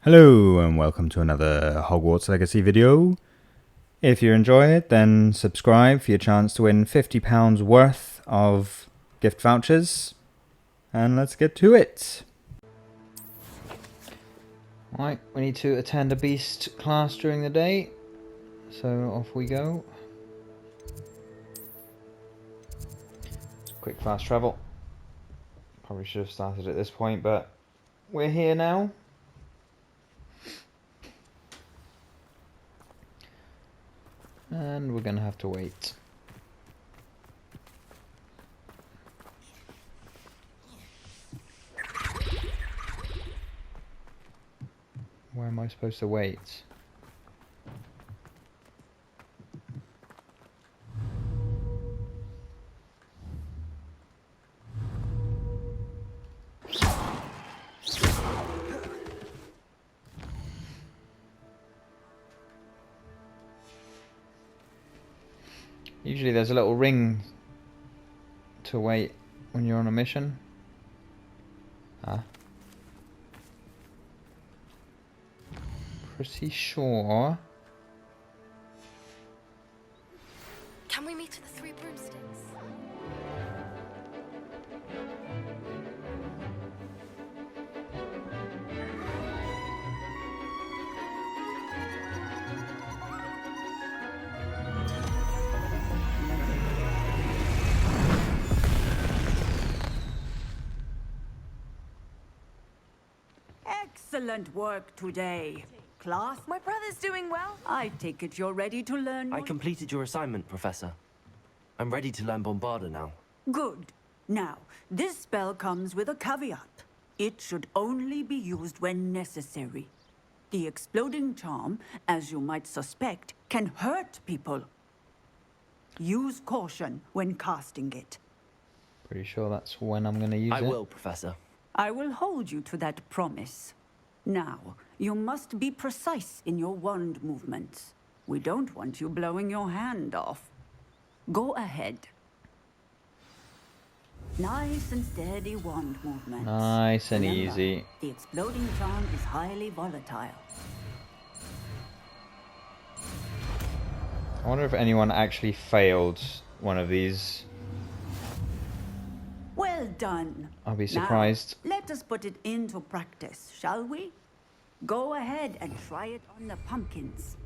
Hello and welcome to another Hogwarts Legacy video. If you enjoy it, then subscribe for your chance to win £50 worth of gift vouchers. And let's get to it. Right, we need to attend a beast class during the day. So off we go. Quick fast travel. Probably should have started at this point, but we're here now. And we're gonna have to wait. Where am I supposed to wait? Usually there's a little ring to wait when you're on a mission. Pretty sure. Can we meet at the Three Broomsticks? Excellent work today. Class, My brother's doing well. I take it you're ready to learn I completed your assignment, Professor. I'm ready to learn Bombarda now. Good. Now, this spell comes with a caveat. It should only be used when necessary. The exploding charm, as you might suspect, can hurt people. Use caution when casting it. Pretty sure that's when I'm going to use it. I will, Professor. I will hold you to that promise. Now, you must be precise in your wand movements. We don't want you blowing your hand off. Go ahead. Nice and steady wand movements. Nice and Remember, easy. the exploding charm is highly volatile. I wonder if anyone actually failed one of these. Well done. I'll be surprised. Now, let us put it into practice, shall we? Go ahead and try it on the pumpkins.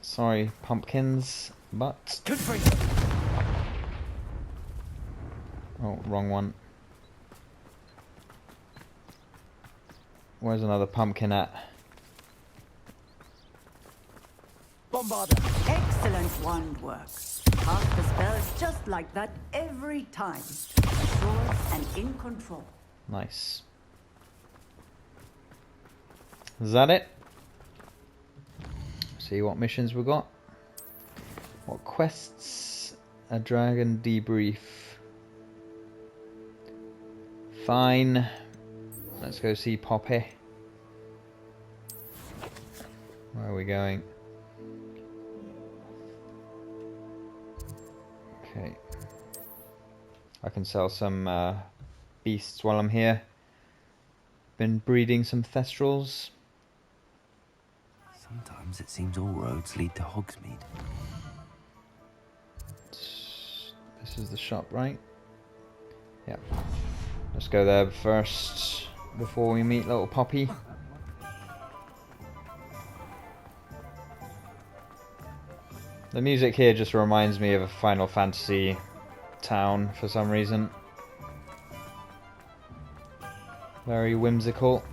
Sorry, pumpkins, but... Good for Oh, wrong one. Where's another pumpkin at? Bombarda! Excellent wand work. Cast the spells just like that every time. Sure and in control. Nice. Is that it? See what missions we got. What quests? A dragon debrief. Fine. Let's go see Poppy. Where are we going? Okay. I can sell some beasts while I'm here. Been breeding some thestrals. Sometimes it seems all roads lead to Hogsmeade. This is the shop, right? Yeah. Let's go there first before we meet little Poppy. The music here just reminds me of a Final Fantasy town for some reason. Very whimsical.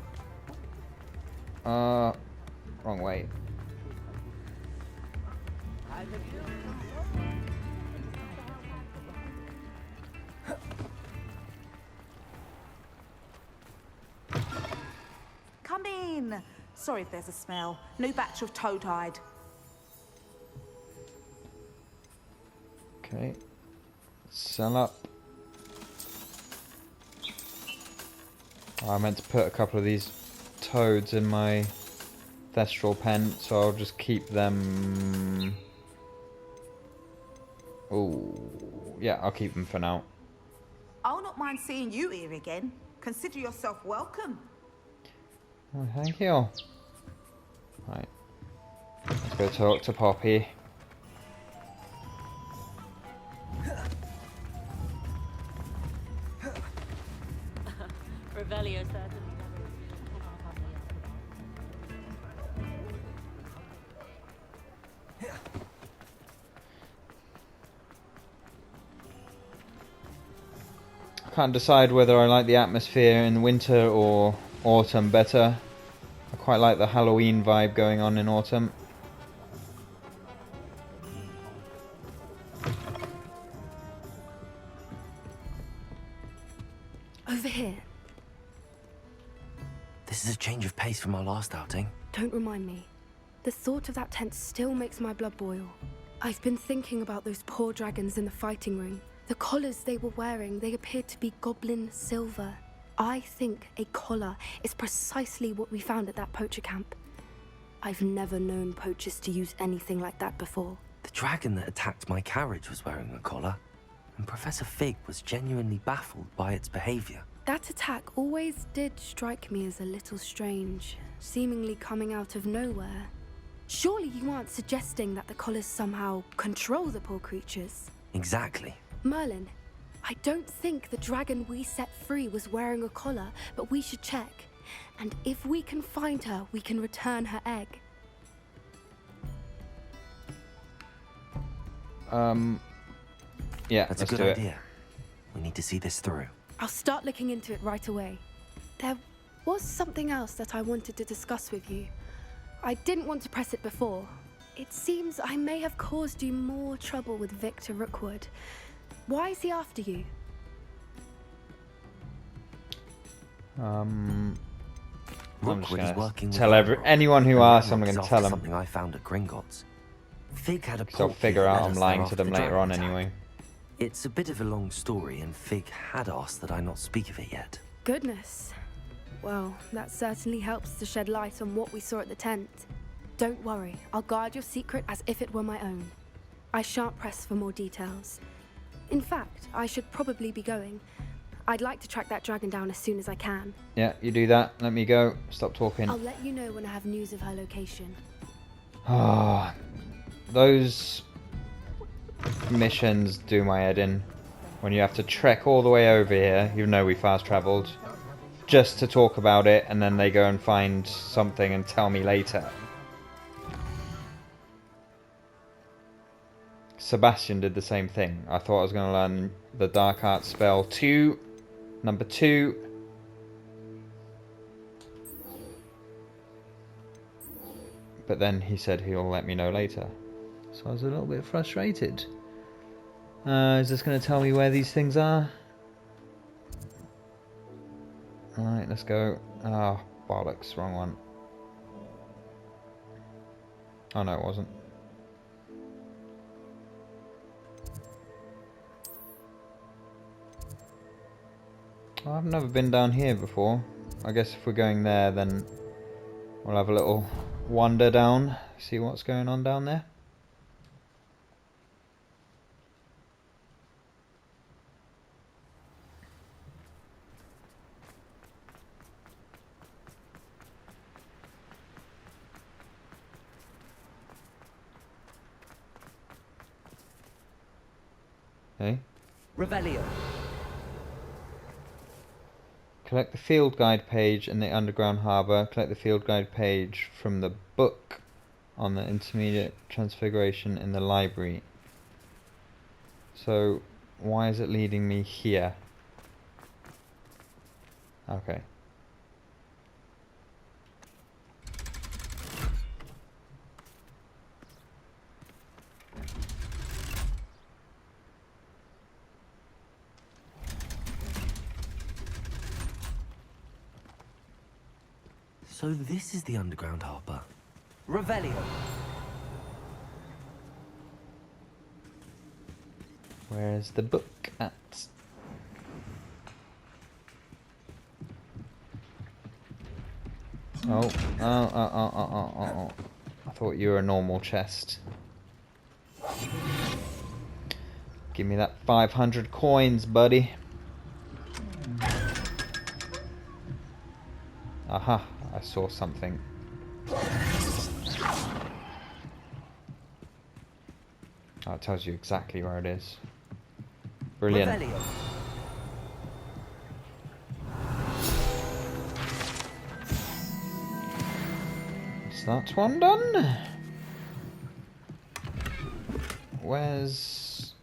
Wrong way. Come in. Sorry if there's a smell. New batch of toe-tied. Okay. Sell up. Oh, I meant to put a couple of these toads in my Thestral pen, so I'll just keep them. Oh, yeah, I'll keep them for now. I'll not mind seeing you here again. Consider yourself welcome. Oh, thank you. Right, let's go talk to Poppy. Revelio certainly I can't decide whether I like the atmosphere in winter or autumn better. I quite like the Halloween vibe going on in autumn. Over here. This is a change of pace from our last outing. Don't remind me. The thought of that tent still makes my blood boil. I've been thinking about those poor dragons in the fighting ring. The collars they were wearing, they appeared to be goblin silver. I think a collar is precisely what we found at that poacher camp. I've never known poachers to use anything like that before. The dragon that attacked my carriage was wearing a collar, and Professor Fig was genuinely baffled by its behavior. That attack always did strike me as a little strange, seemingly coming out of nowhere. Surely you aren't suggesting that the collars somehow control the poor creatures? Exactly. Merlin, I don't think the dragon we set free was wearing a collar, but we should check. And if we can find her, we can return her egg. Yeah, That's let's a do good it. idea. We need to see this through. I'll start looking into it right away. There was something else that I wanted to discuss with you. I didn't want to press it before. It seems I may have caused you more trouble with Victor Rookwood. Why is he after you? I'm just Rookwood is gonna working tell with anyone who Ramrock, asks, I'm and gonna Ramrock's tell after them. something I found at Gringotts. Fig had a So I'll portkey figure that out led I'm us lying there to after them the later dragon on attack. anyway. It's a bit of a long story, and Fig had asked that I not speak of it yet. Goodness. Well, that certainly helps to shed light on what we saw at the tent. Don't worry, I'll guard your secret as if it were my own. I shan't press for more details. In fact, I should probably be going. I'd like to track that dragon down as soon as I can. Yeah, you do that. Let me go. Stop talking. I'll let you know when I have news of her location. Ah, those missions do my head in. When you have to trek all the way over here, even though we fast travelled, just to talk about it, and then they go and find something and tell me later. Sebastian did the same thing. I thought I was going to learn the Dark Arts spell 2, number 2. But then he said he'll let me know later. So I was a little bit frustrated. Is this going to tell me where these things are? Alright, let's go. Oh, bollocks, wrong one. Oh no, it wasn't. Oh, I've never been down here before. I guess if we're going there, then we'll have a little wander down, see what's going on down there. Okay. Revelio. Collect the field guide page in the underground harbour. Collect the field guide page from the book on the intermediate transfiguration in the library. So, why is it leading me here? Okay. So this is the underground harbour. Revelio. Where's the book at? Oh, oh. I thought you were a normal chest. Give me that 500 coins, buddy. Aha, I saw something. Oh, it tells you exactly where it is. Brilliant. Revelio. Is that one done? Where's...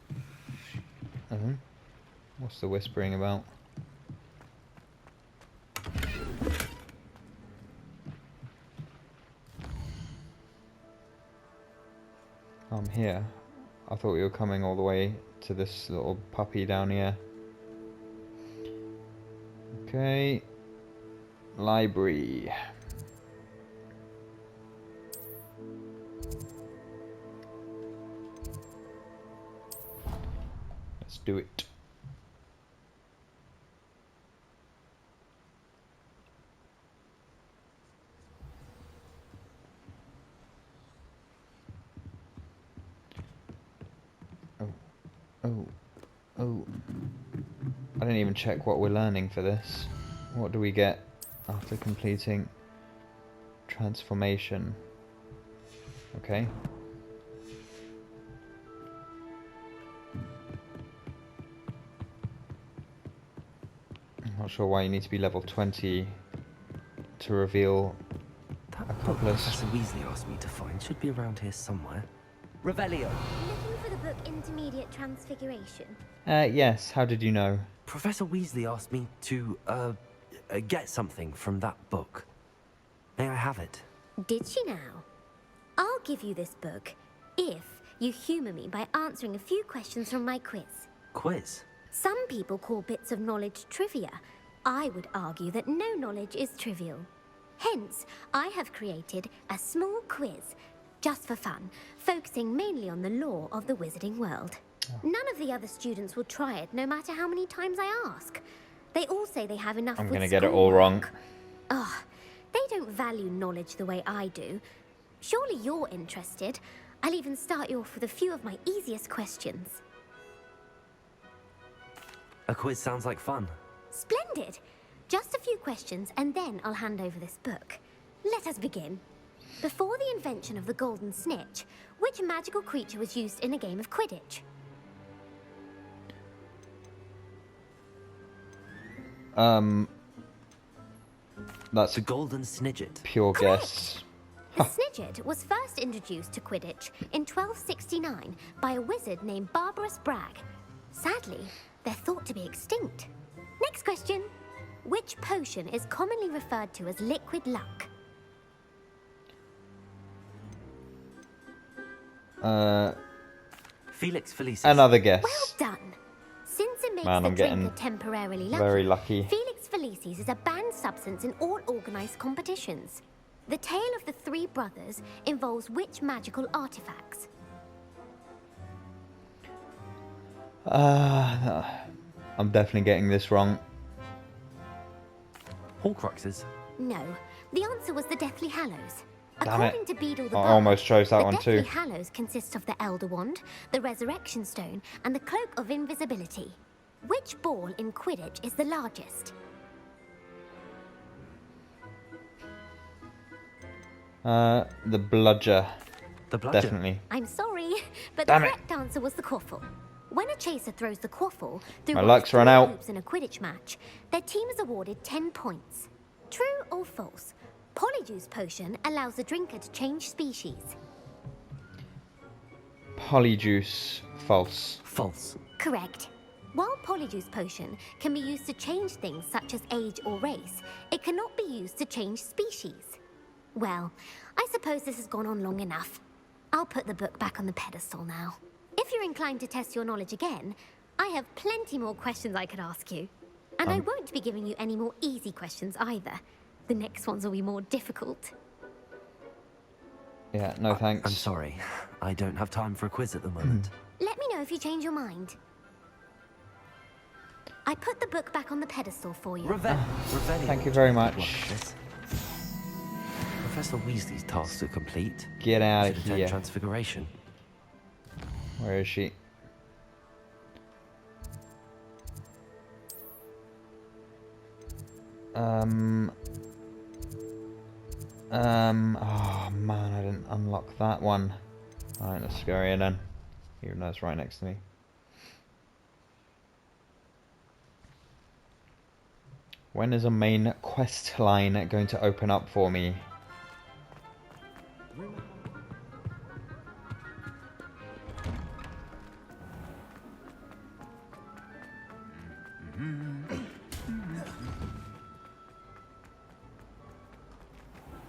What's the whispering about? I'm here. I thought we were coming all the way to this little puppy down here. Okay. Library. Let's do it. Oh. I didn't even check what we're learning for this. What do we get after completing transformation? Okay. I'm not sure why you need to be level 20 to reveal That a book couple of... Professor Weasley asked me to find should be around here somewhere. Revelio. Looking for the book Intermediate Transfiguration? Yes, how did you know? Professor Weasley asked me to, get something from that book. May I have it? Did she now? I'll give you this book if you humour me by answering a few questions from my quiz. Quiz? Some people call bits of knowledge trivia. I would argue that no knowledge is trivial. Hence, I have created a small quiz, just for fun, focusing mainly on the lore of the wizarding world. None of the other students will try it, no matter how many times I ask. They all say they have enough. I'm going to get it all wrong. Ugh, they don't value knowledge the way I do. Surely you're interested. I'll even start you off with a few of my easiest questions. A quiz sounds like fun. Splendid! Just a few questions and then I'll hand over this book. Let us begin. Before the invention of the golden snitch, which magical creature was used in a game of Quidditch? That's The a Golden Snidget. pure guess. The Snidget was first introduced to Quidditch in 1269 by a wizard named Barbarous Bragg. Sadly, they're thought to be extinct. Next question. Which potion is commonly referred to as liquid luck? Felix Felicis. Another guess. Well done. Since it makes Man, the I'm getting drinker temporarily lucky, very lucky. Felix Felicis is a banned substance in all organised competitions. The tale of the three brothers involves which magical artifacts? I'm definitely getting this wrong. Horcruxes. No, the answer was the Deathly Hallows. Damn it. According to Beedle the I Bard, almost chose that the one Deathly too. Hallows consists of the Elder Wand, the Resurrection Stone, and the Cloak of Invisibility. Which ball in Quidditch is the largest? The bludger. The bludger. Definitely. I'm sorry, but Damn the it. correct answer was the quaffle. When a chaser throws the quaffle through My one of luck's run three out. hoops in a Quidditch match, their team is awarded 10 points. True or false? Polyjuice potion allows the drinker to change species. Polyjuice. False. False. Correct. While Polyjuice potion can be used to change things such as age or race, it cannot be used to change species. Well, I suppose this has gone on long enough. I'll put the book back on the pedestal now. If you're inclined to test your knowledge again, I have plenty more questions I could ask you. And I won't be giving you any more easy questions either. The next ones will be more difficult. Yeah, no thanks. I'm sorry. I don't have time for a quiz at the moment. Let me know if you change your mind. I put the book back on the pedestal for you. Revelio. Thank you very much. Like this. Professor Weasley's task to complete. Get out Should of attend here. Transfiguration. Where is she? Oh man, I didn't unlock that one. Alright, let's go here then. Even though it's right next to me. When is a main quest line going to open up for me?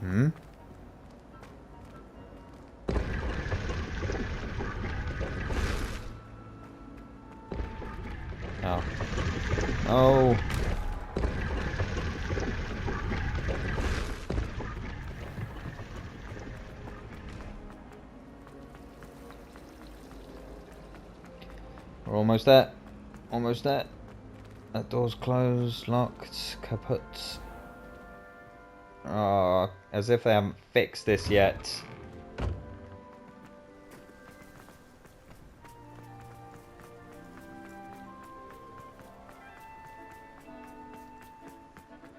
Hmm? Oh. Oh. We're almost there. Almost there. That door's closed, locked, kaput. Oh, as if they haven't fixed this yet.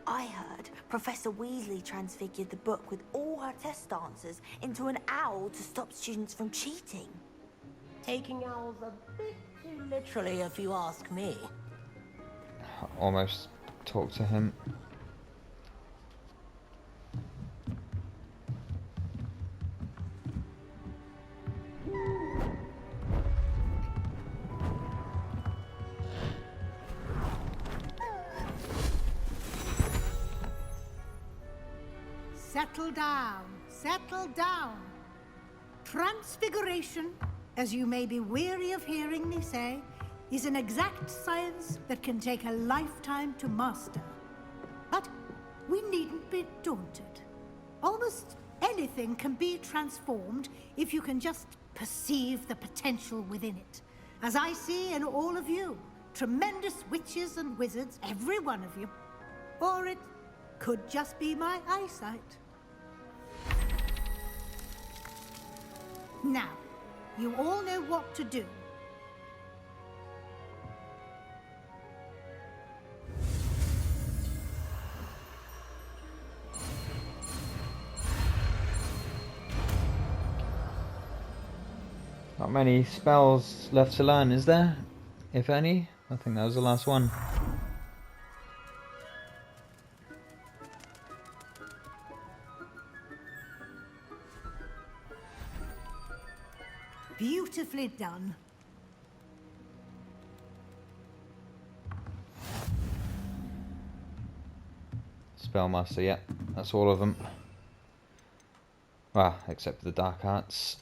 I heard Professor Weasley transfigured the book with all her test answers into an owl to stop students from cheating. Taking owls a bit too literally, if you ask me. Almost talk to him. Settle down, settle down. Transfiguration, as you may be weary of hearing me say, is an exact science that can take a lifetime to master. But we needn't be daunted. Almost anything can be transformed if you can just perceive the potential within it. As I see in all of you, tremendous witches and wizards, every one of you. Or it could just be my eyesight. Now, you all know what to do. Not many spells left to learn, is there? If any? I think that was the last one. Beautifully done. Spellmaster, yeah. That's all of them. Well, except for the dark arts.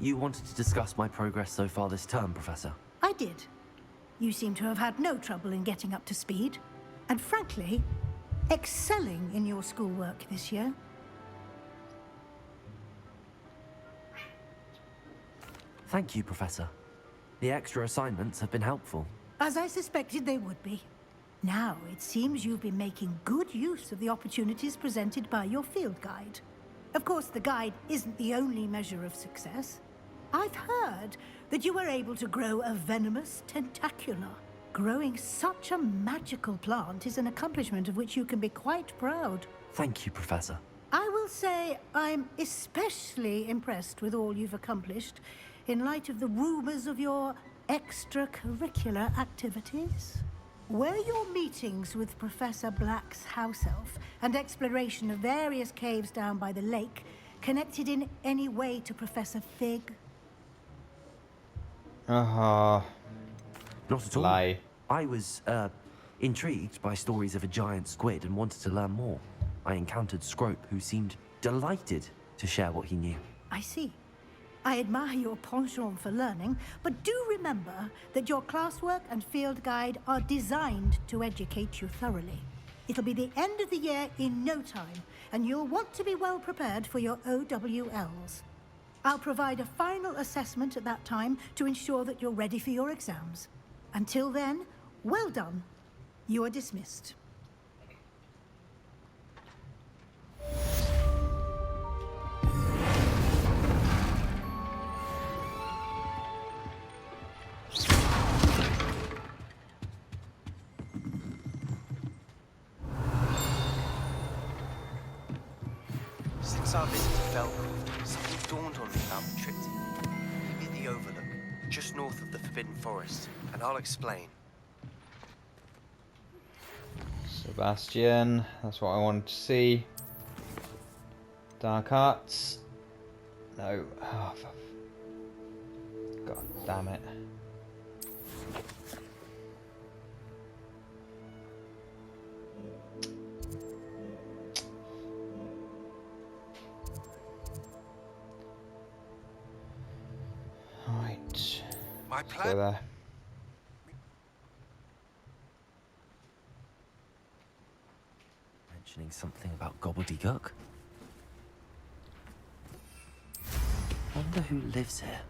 You wanted to discuss my progress so far this term, Professor? I did. You seem to have had no trouble in getting up to speed. And frankly, excelling in your schoolwork this year. Thank you, Professor. The extra assignments have been helpful. As I suspected they would be. Now, it seems you've been making good use of the opportunities presented by your field guide. Of course, the guide isn't the only measure of success. I've heard that you were able to grow a venomous tentacula. Growing such a magical plant is an accomplishment of which you can be quite proud. Thank you, Professor. I will say I'm especially impressed with all you've accomplished in light of the rumors of your extracurricular activities. Were your meetings with Professor Black's house elf and exploration of various caves down by the lake connected in any way to Professor Fig? Uh-huh. Not at all. Lie. I was, intrigued by stories of a giant squid and wanted to learn more. I encountered Scrope, who seemed delighted to share what he knew. I see. I admire your penchant for learning, but do remember that your classwork and field guide are designed to educate you thoroughly. It'll be the end of the year in no time, and you'll want to be well prepared for your OWLs. I'll provide a final assessment at that time to ensure that you're ready for your exams. Until then, well done. You are dismissed. Since our visit to Felcroft, something dawned on me about the triptych. Maybe the Overlook, just north of the Forbidden Forest, and I'll explain. Sebastian, that's what I wanted to see. Dark Arts. No. Oh, God damn it. Right. My Let's go plan. there. Mentioning something about gobbledygook. Wonder who lives here.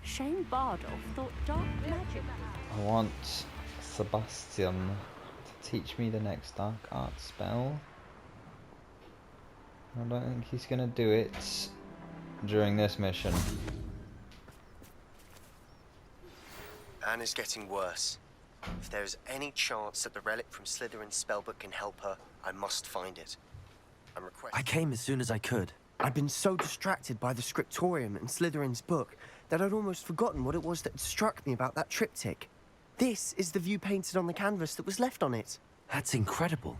Shane Bardolph thought dark magic. I want Sebastian to teach me the next dark art spell. I don't think he's gonna do it during this mission. Anne is getting worse. If there is any chance that the relic from Slytherin's spellbook can help her, I must find it. I'm requesting. I came as soon as I could. I'd been so distracted by the scriptorium and Slytherin's book that I'd almost forgotten what it was that struck me about that triptych. This is the view painted on the canvas that was left on it. That's incredible.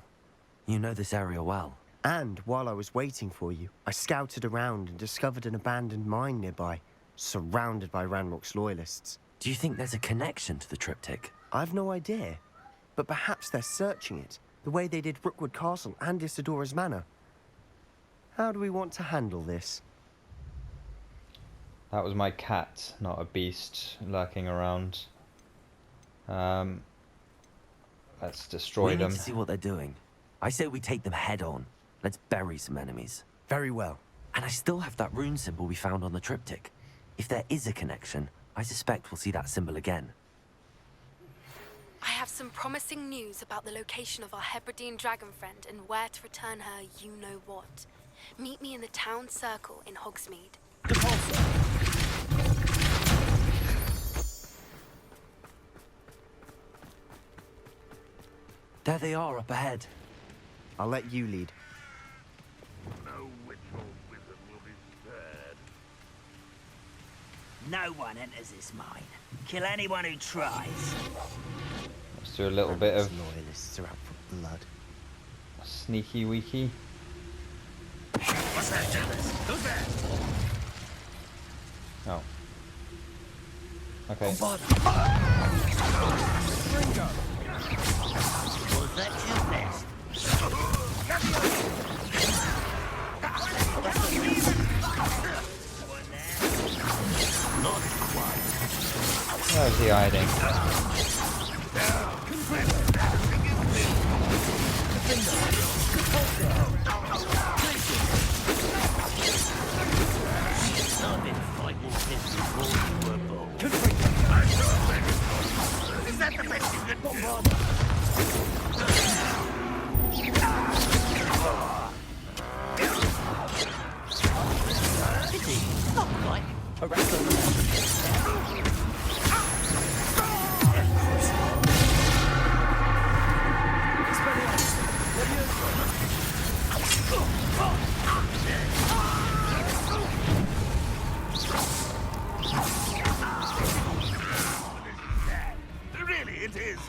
You know this area well. And while I was waiting for you, I scouted around and discovered an abandoned mine nearby, surrounded by Ranrock's loyalists. Do you think there's a connection to the triptych? I've no idea, but perhaps they're searching it, the way they did Rookwood Castle and Isidora's Manor. How do we want to handle this? That was my cat, not a beast lurking around. Let's destroy We them. need to see what they're doing. I say we take them head on. Let's bury some enemies. Very well. And I still have that rune symbol we found on the triptych. If there is a connection, I suspect we'll see that symbol again. I have some promising news about the location of our Hebridean dragon friend and where to return her you-know-what. Meet me in the town circle in Hogsmeade. There they are up ahead. I'll let you lead. No witch or wizard will be spared. No one enters this mine. Kill anyone who tries. Let's do a little bit of loyalists are out for blood. sneaky weaky. What's that, Jabbers? Who's there? Oh. Okay. Ringo! Was that your best? Not quite. Where's he hiding? I've been fighting since before you were born. Is that the best you could do? Not quite. Really, it is.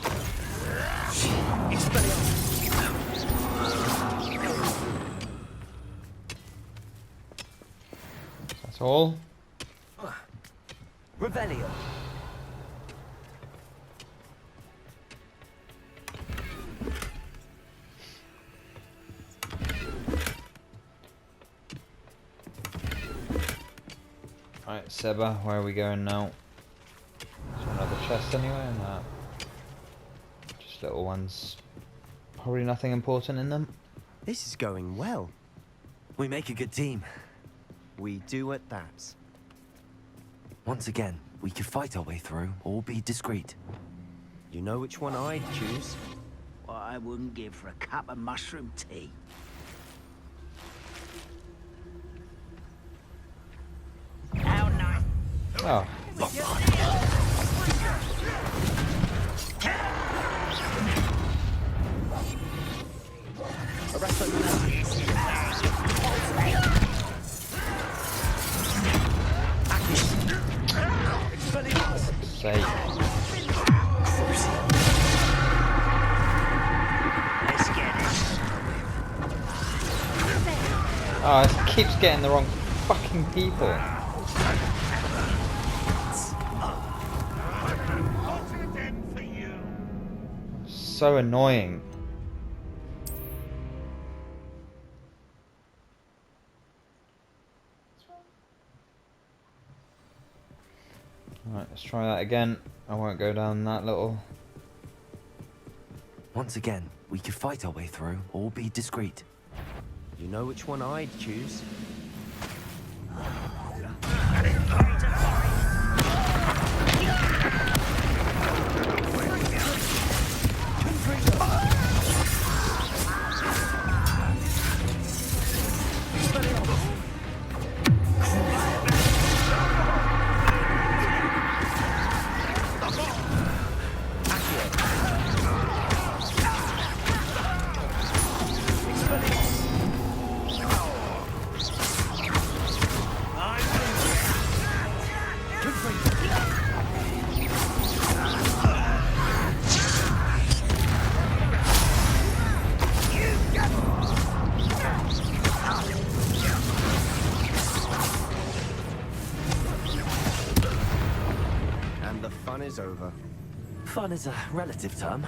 That's all. Revelio. Right, Seba, where are we going now? Is there another chest anywhere? Nah. Just little ones. Probably nothing important in them. This is going well. We make a good team. We do at that. Once again, we could fight our way through or be discreet. You know which one I'd choose? What I wouldn't give for a cup of mushroom tea. How nice. Oh. Sake. Oh, it keeps getting the wrong fucking people. So annoying. Right, let's try that again. I won't go down that little... Once again, we could fight our way through or be discreet. You know which one I'd choose? Over. Fun is a relative term.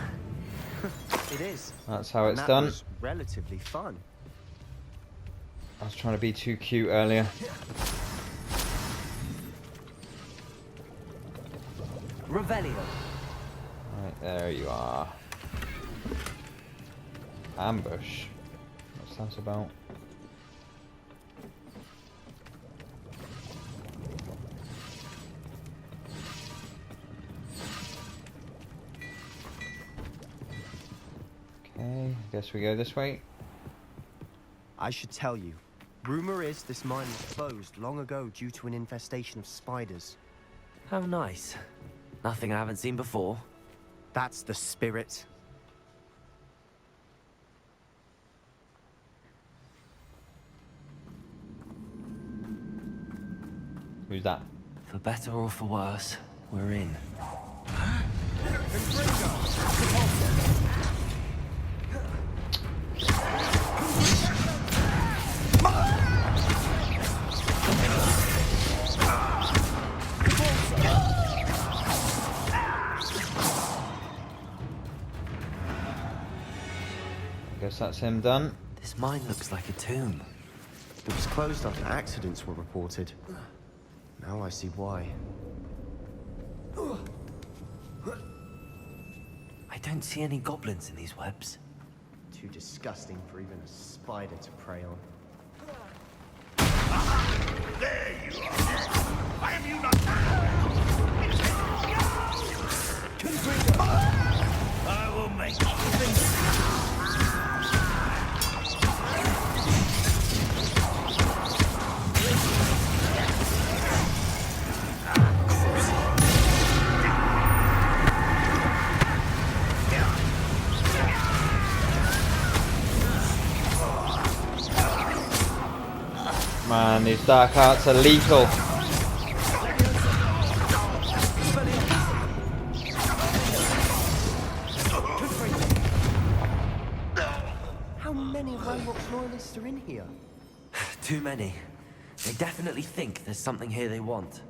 It is. That's how it's that done. Was relatively fun. I was trying to be too cute earlier. Revelio. Right, there you are. Ambush. What's that about? Okay, guess we go this way. I should tell you. Rumor is this mine was closed long ago due to an infestation of spiders. How nice. Nothing I haven't seen before. That's the spirit. Who's that? For better or for worse, we're in. Guess that's him done. This mine looks like a tomb. It was closed after accidents were reported. Now I see why. I don't see any goblins in these webs. Too disgusting for even a spider to prey on. There you are! Why have you not... I will make Man, these dark arts are lethal. How many Ranrock's loyalists are in here? Too many. They definitely think there's something here they want.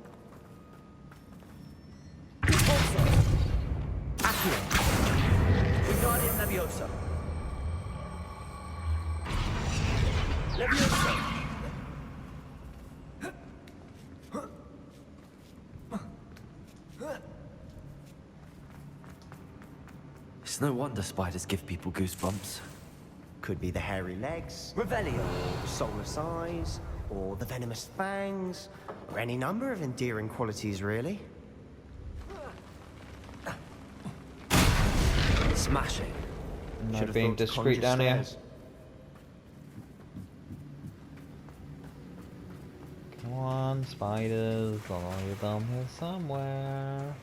Wingardium Leviosa. Leviosa. It's no wonder spiders give people goosebumps. Could be the hairy legs, Revelio. or the soulless eyes, or the venomous fangs, or any number of endearing qualities, really. Smashing. No Should have being thought to discreet conjure down here. stairs. Come on, spiders, are you down here somewhere?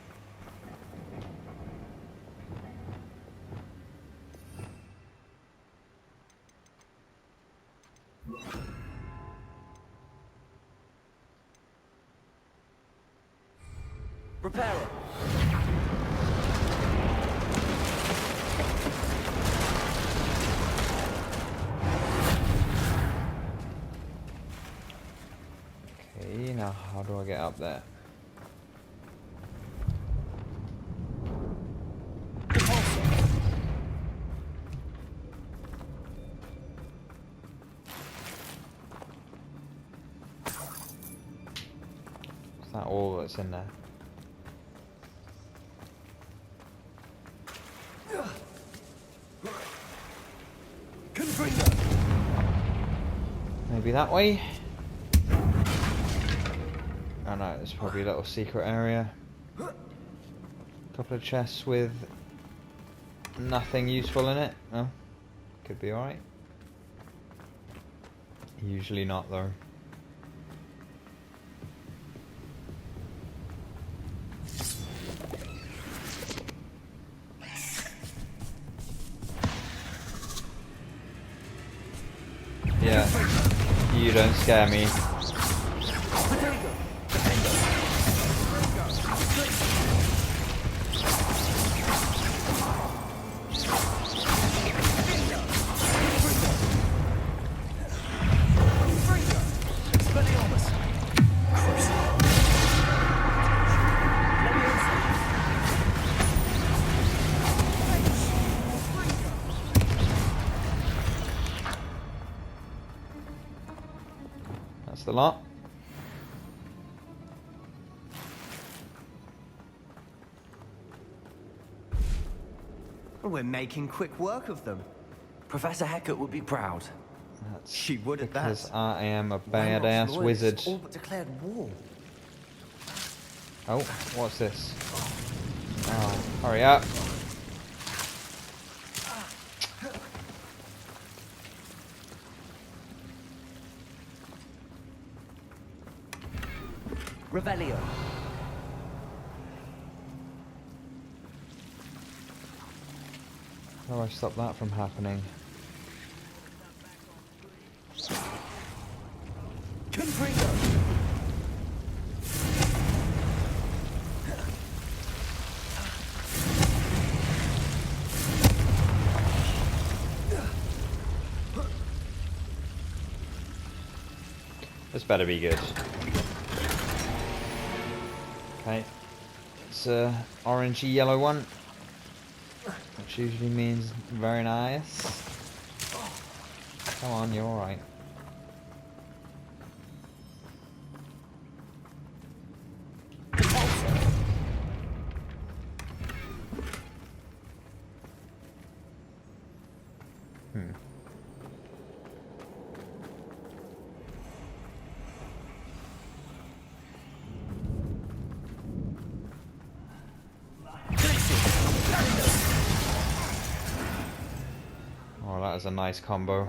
Prepare it. Okay, now how do I get up there? Is that all that's in there? Maybe that way? Oh no, it's probably a little secret area. Couple of chests with nothing useful in it. Oh, could be alright. Usually not though. Yeah, you don't scare me. That's the lot. We're making quick work of them. Professor Hecat would be proud. That's She would at that. because I am a Wenlock's badass lawyers wizard. all but declared war. Oh, what's this? Oh, hurry up. Revelio. How do I stop that from happening? This better be good. Okay. It's a orangey yellow one, which usually means very nice. Come on, you're alright. Oh, that is a nice combo.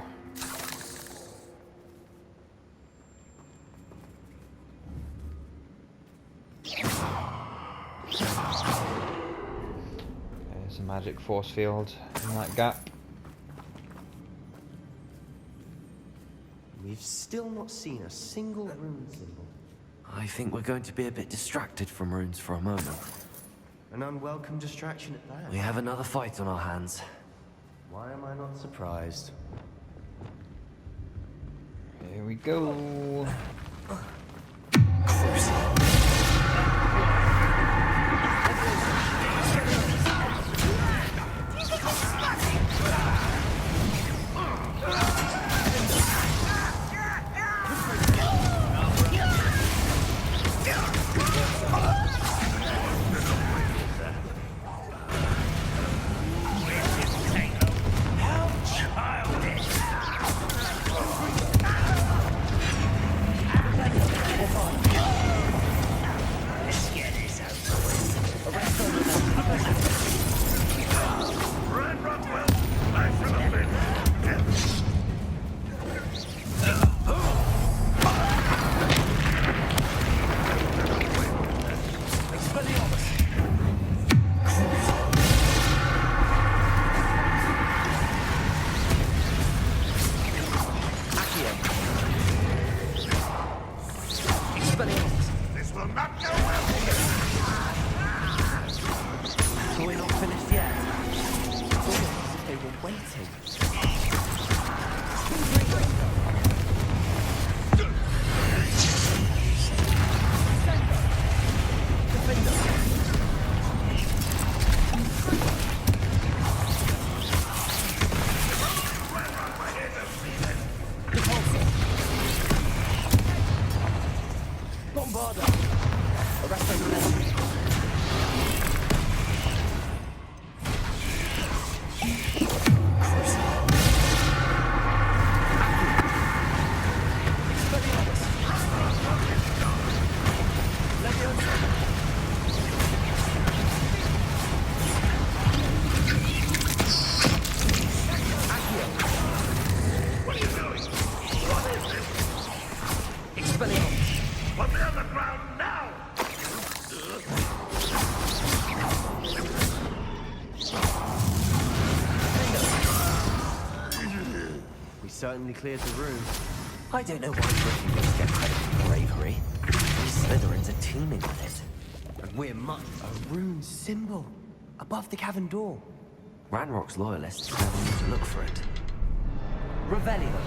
There's a magic force field in that gap. We've still not seen a single rune symbol. I think we're going to be a bit distracted from runes for a moment. An unwelcome distraction at that. We have another fight on our hands. Why am I not surprised? Here we go. We certainly cleared the room. I don't know why Gryffindors get credit for bravery. We Slytherins are teeming with it. And we're a rune symbol above the cavern door. Ranrock's loyalists never knew to look for it. Revelio.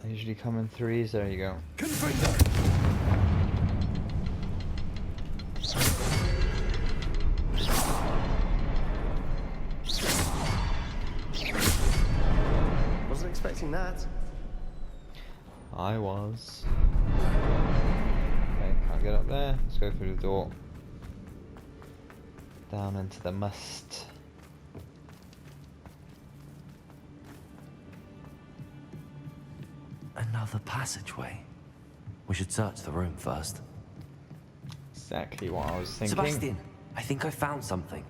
They usually come in threes. There you go. Confringo. Wasn't expecting that. I was. Okay, can't get up there. Let's go through the door. Down into the mist. Another passageway. We should search the room first. Exactly what I was thinking. Sebastian, I think I found something.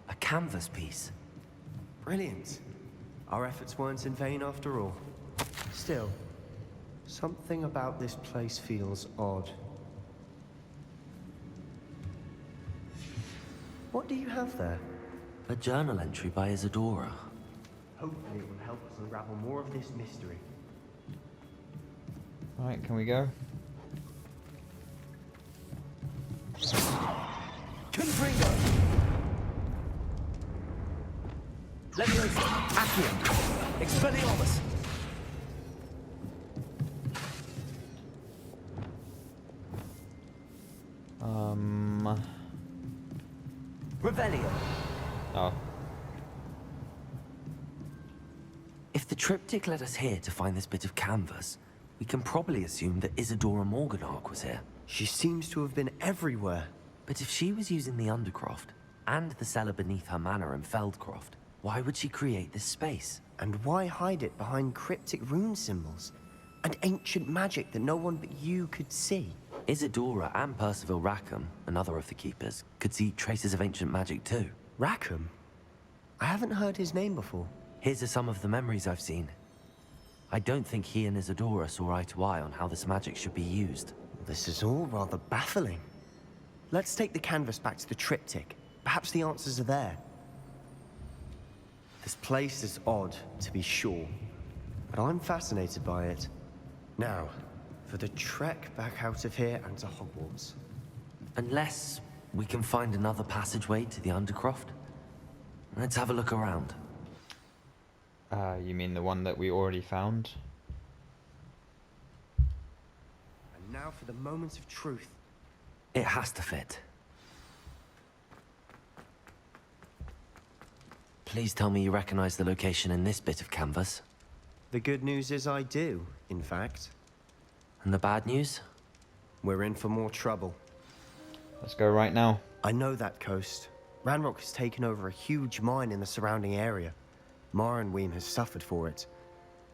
A canvas piece. Brilliant. Our efforts weren't in vain after all. Still, something about this place feels odd. What do you have there? A journal entry by Isadora. Hopefully it will help us unravel more of this mystery. Alright, can we go? Confringo! Leviosa! Accium! Expelliarmus! Revelio! Oh. If the triptych led us here to find this bit of canvas, we can probably assume that Isadora Morganach was here. She seems to have been everywhere. But if she was using the Undercroft, and the cellar beneath her manor in Feldcroft, why would she create this space? And why hide it behind cryptic rune symbols? And ancient magic that no one but you could see? Isadora and Percival Rackham, another of the Keepers, could see traces of ancient magic too. Rackham? I haven't heard his name before. Here's some of the memories I've seen. I don't think he and Isadora saw eye to eye on how this magic should be used. This is all rather baffling. Let's take the canvas back to the triptych. Perhaps the answers are there. This place is odd, to be sure, but I'm fascinated by it. Now, for the trek back out of here and to Hogwarts. Unless we can find another passageway to the Undercroft. Let's have a look around. You mean the one that we already found? And now for the moment of truth. It has to fit. Please tell me you recognize the location in this bit of canvas. The good news is I do, in fact. And the bad news? We're in for more trouble. Let's go right now. I know that coast. Ranrock has taken over a huge mine in the surrounding area. Marrenweem has suffered for it.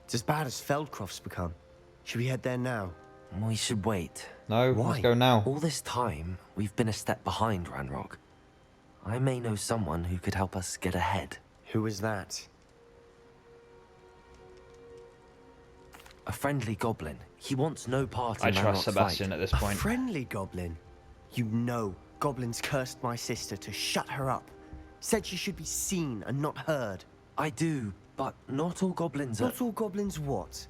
It's as bad as Feldcroft's become. Should we head there now? We should wait. No, Why? let's go now. All this time, we've been a step behind Ranrock. I may know someone who could help us get ahead. Who is that? A friendly goblin. He wants no part in I trust Ranrock's Sebastian fight. at this A point. friendly goblin? You know, goblins cursed my sister to shut her up. Said she should be seen and not heard. I do, but not all goblins are... Not all goblins what?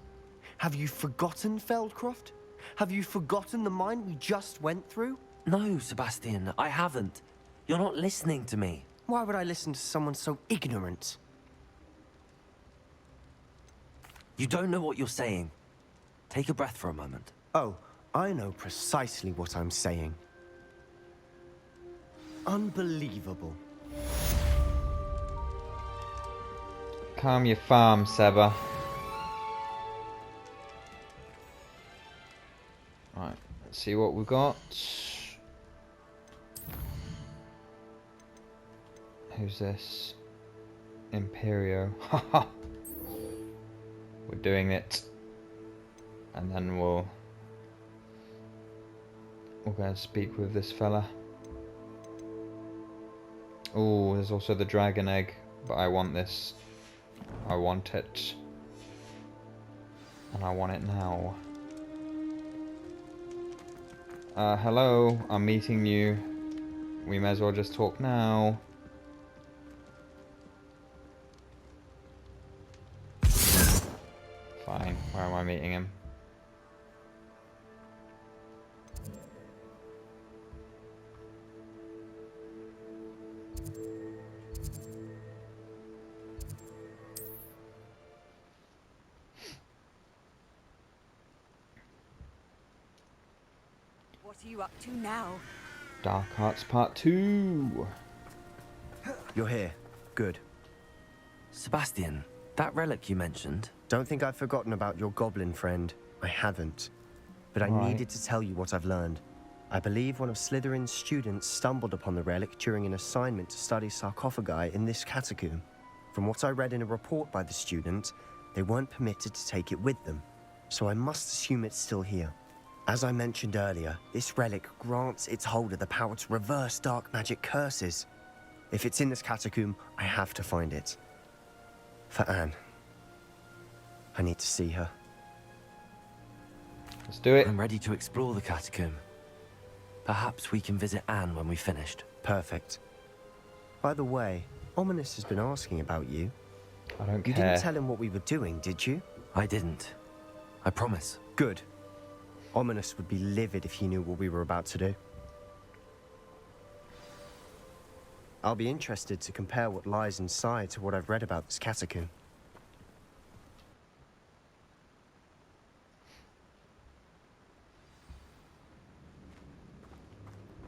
Have you forgotten Feldcroft? Have you forgotten the mine we just went through? No, Sebastian, I haven't. You're not listening to me. Why would I listen to someone so ignorant? You don't know what you're saying. Take a breath for a moment. Oh, I know precisely what I'm saying. Unbelievable. Calm your farm, Seba. Right, let's see what we've got. Who's this? Imperio. Haha. We're doing it. And then we'll go and speak with this fella. Oh, there's also the dragon egg, but I want this. I want it. And I want it now. Hello, I'm meeting you. We may as well just talk now. Where am I meeting him? What are you up to now? Dark Arts Part 2. You're here. Good. Sebastian, that relic you mentioned. Don't think I've forgotten about your goblin friend. I haven't. But I Right. needed to tell you what I've learned. I believe one of Slytherin's students stumbled upon the relic during an assignment to study sarcophagi in this catacomb. From what I read in a report by the student, they weren't permitted to take it with them. So I must assume it's still here. As I mentioned earlier, this relic grants its holder the power to reverse dark magic curses. If it's in this catacomb, I have to find it. For Anne. I need to see her. Let's do it. I'm ready to explore the catacomb. Perhaps we can visit Anne when we've finished. Perfect. By the way, Ominous has been asking about you. I don't You care. didn't tell him what we were doing, did you? I didn't. I promise. Good. Ominous would be livid if he knew what we were about to do. I'll be interested to compare what lies inside to what I've read about this catacomb.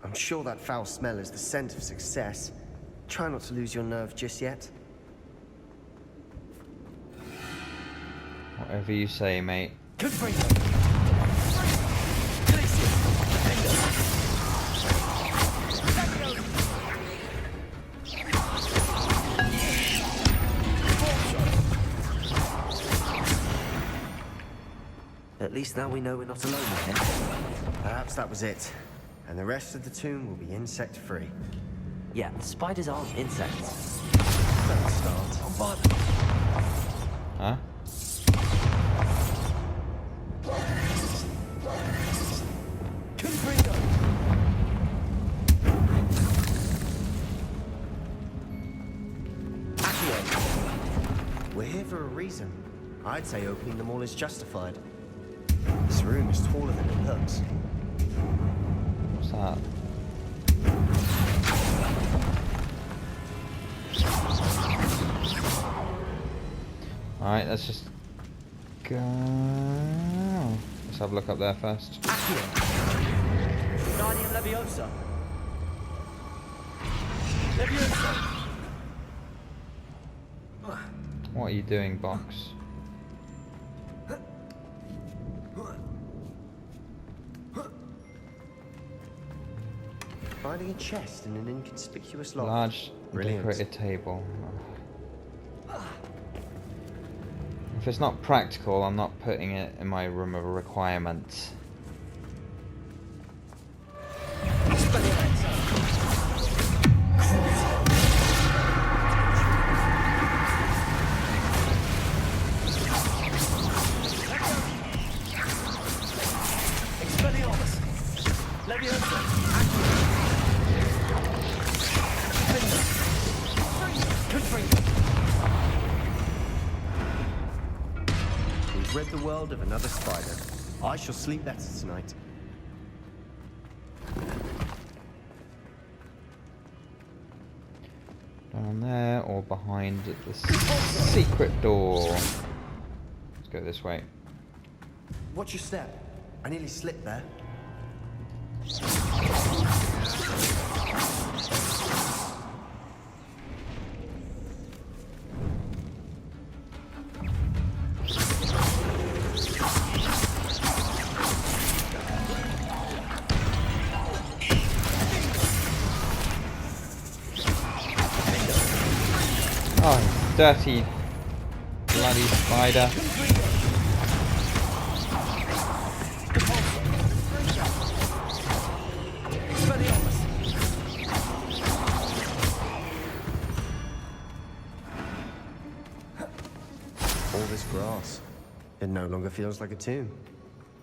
I'm sure that foul smell is the scent of success. Try not to lose your nerve just yet. Whatever you say, mate. At least now we know we're not alone here. Perhaps that was it. And the rest of the tomb will be insect-free. Yeah, spiders aren't insects. Don't start. Huh? We're here for a reason. I'd say opening them all is justified. This room is taller than it looks. What's that? Alright, let's just go. Let's have a look up there first. Guardian Leviosa. Leviosa. What are you doing, box? Finding a chest in an inconspicuous loft. Large Brilliant. decorated table. If it's not practical, I'm not putting it in my room of requirements. We've rid the world of another spider. I shall sleep better tonight. Down there or behind the secret door. Let's go this way. Watch your step. I nearly slipped there. Oh, dirty bloody spider. All this grass. It no longer feels like a tomb.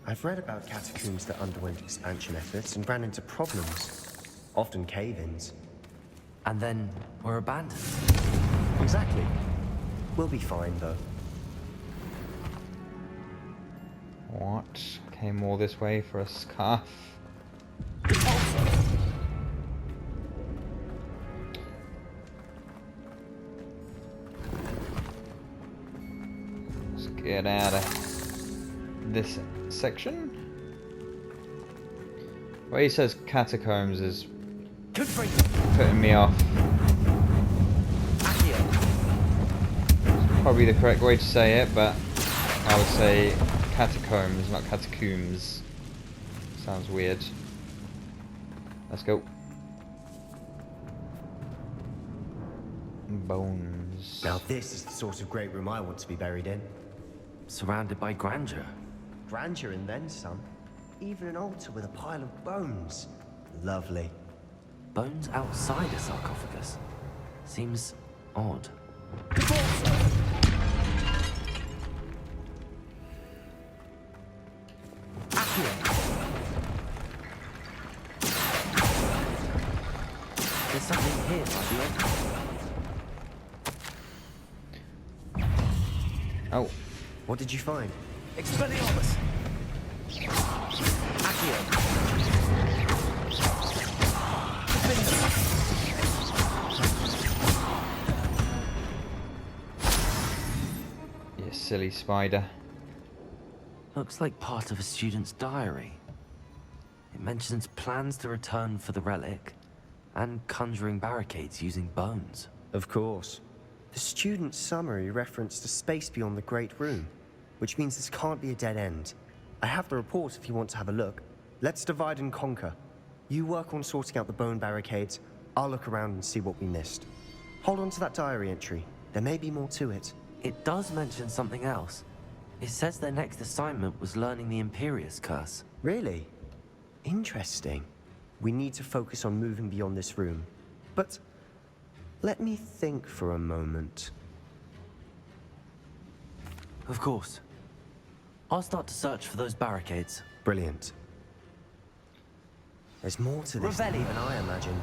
I've read about catacombs that underwent expansion efforts and ran into problems. Often cave-ins. And then we're abandoned. Exactly. We'll be fine, though. What? Came all this way for a scarf? Let's get out of this section. Where he says catacombs is putting me off. It's probably the correct way to say it, but I would say catacombs, not catacombs. Sounds weird. Let's go. Bones. Now this is the sort of great room I want to be buried in. Surrounded by grandeur. Grandeur and then some. Even an altar with a pile of bones. Lovely. Bones outside a sarcophagus? Seems odd. There's something here by the altar. Oh. What did you find? Expelliarmus! You silly spider. Looks like part of a student's diary. It mentions plans to return for the relic and conjuring barricades using bones. Of course. The student's summary referenced a space beyond the Great Room, which means this can't be a dead end. I have the report if you want to have a look. Let's divide and conquer. You work on sorting out the bone barricades. I'll look around and see what we missed. Hold on to that diary entry. There may be more to it. It does mention something else. It says their next assignment was learning the Imperius curse. Really? Interesting. We need to focus on moving beyond this room. But let me think for a moment. Of course. I'll start to search for those barricades. Brilliant. There's more to this than I imagined.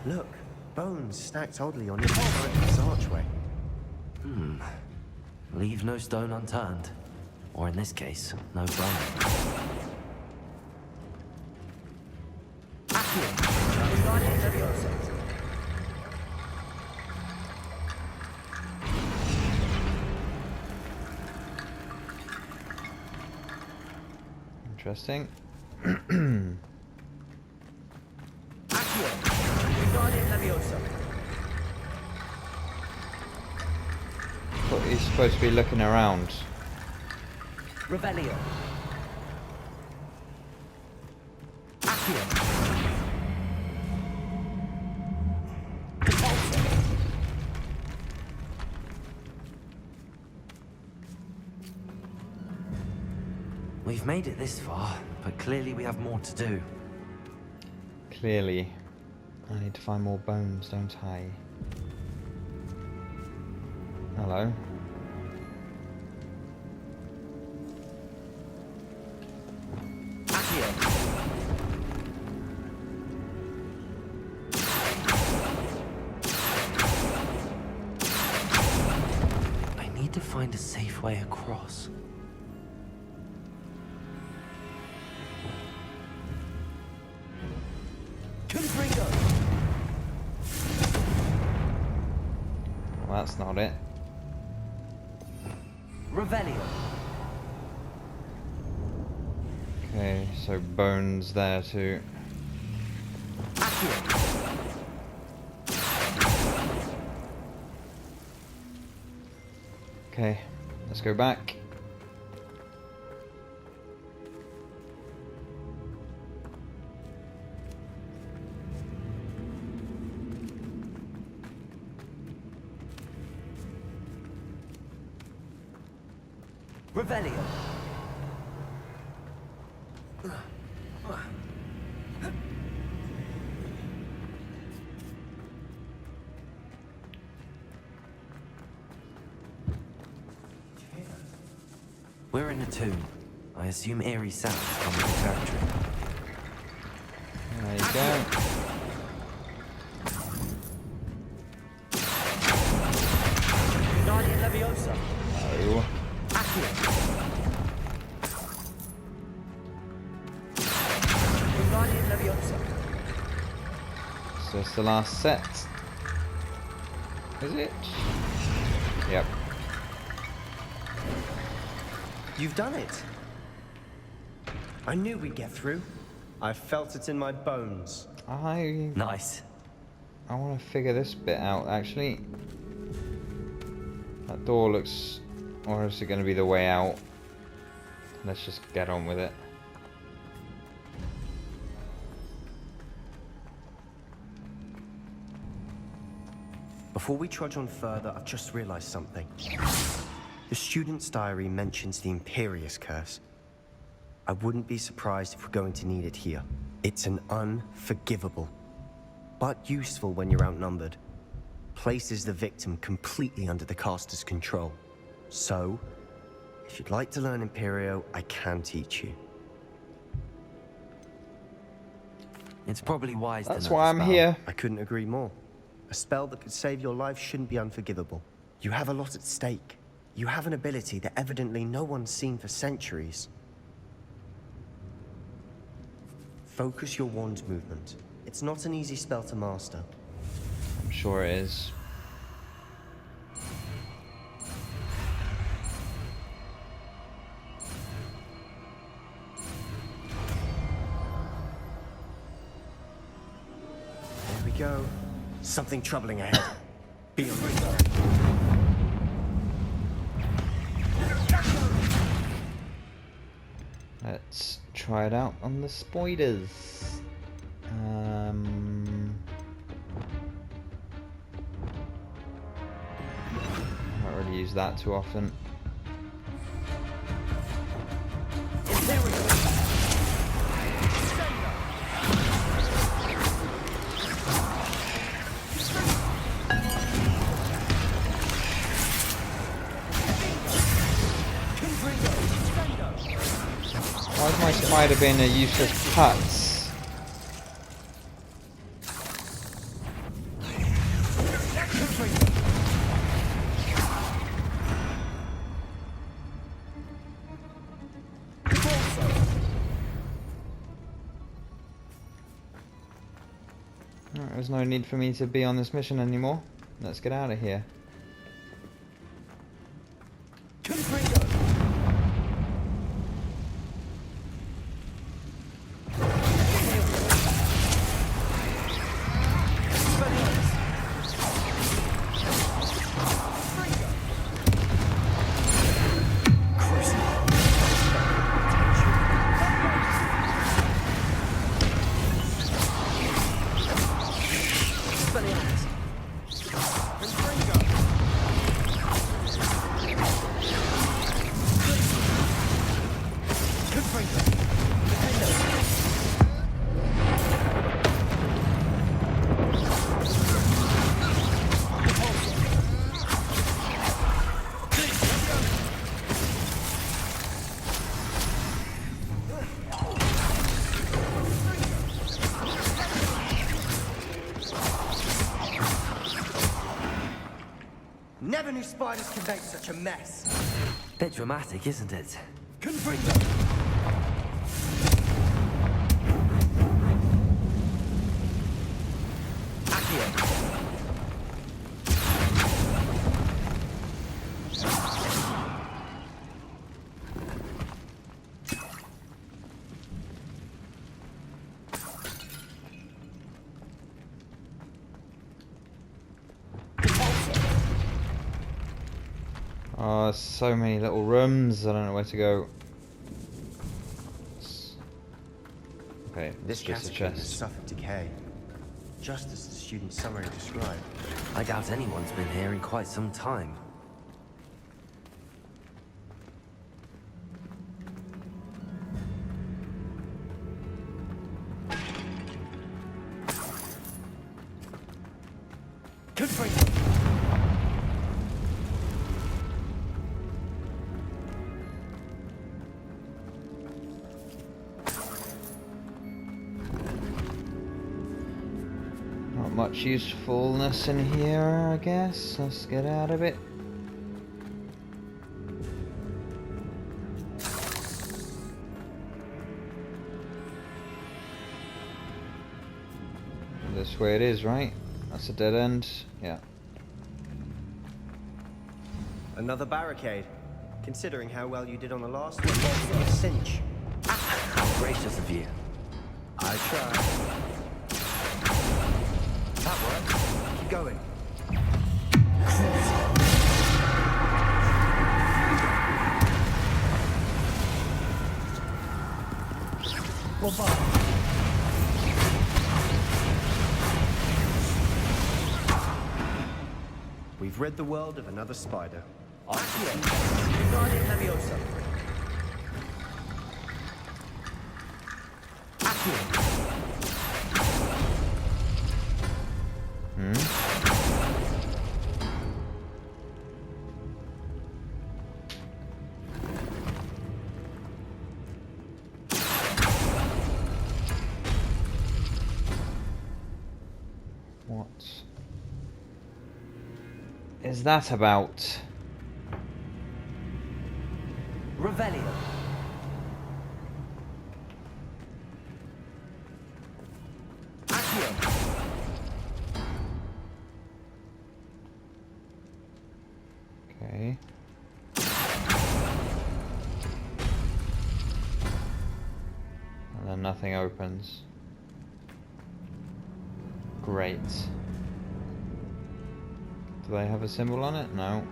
Look, bones stacked oddly on each side of this archway. Leave no stone unturned. Or in this case, no bone. Interesting. But he's supposed to be looking around. Revelio. We've made it this far, but clearly we have more to do. Clearly. I need to find more bones, don't I? Hello. I need to find a safe way across. Well, that's not it. Revelio. Okay, so bones there too. Okay, let's go back. Revelio. We're in a tomb. I assume eerie sounds come with the territory. There you go. Guardian Leviosa. Oh. So it's the last set. Is it? Yep. You've done it. I knew we'd get through. I felt it in my bones. Nice. I want to figure this bit out, actually. That door looks... Or is it going to be the way out? Let's just get on with it. Before we trudge on further, I've just realized something. The student's diary mentions the Imperious curse. I wouldn't be surprised if we're going to need it here. It's an unforgivable, but useful when you're outnumbered. Places the victim completely under the caster's control. So, if you'd like to learn Imperio, I can teach you. It's probably wise to know That's why I'm here. I couldn't agree more. A spell that could save your life shouldn't be unforgivable. You have a lot at stake. You have an ability that evidently no one's seen for centuries. Focus your wand movement. It's not an easy spell to master. I'm sure it is. There we go. Something troubling ahead. Be on your guard. Let's try it out on the spiders. I don't really use that too often. Why is my spider being a useless putz? Alright, there's no need for me to be on this mission anymore. Let's get out of here. Never knew spiders could make such a mess. Bit dramatic, isn't it? Confringo! Oh, so many little rooms. I don't know where to go. Okay, This just a catacomb has chest. suffered decay, just as the student's summary described. I doubt anyone's been here in quite some time. Not much usefulness in here, I guess. Let's get out of it. This This way it is, right? That's a dead end. Yeah. Another barricade. Considering how well you did on the last one, that would be a cinch. How gracious of you. I tried. That worked. Keep going. We've rid the world of another spider. What is that about? Revelio. Okay. And then nothing opens. Great. Do they have a symbol on it? No.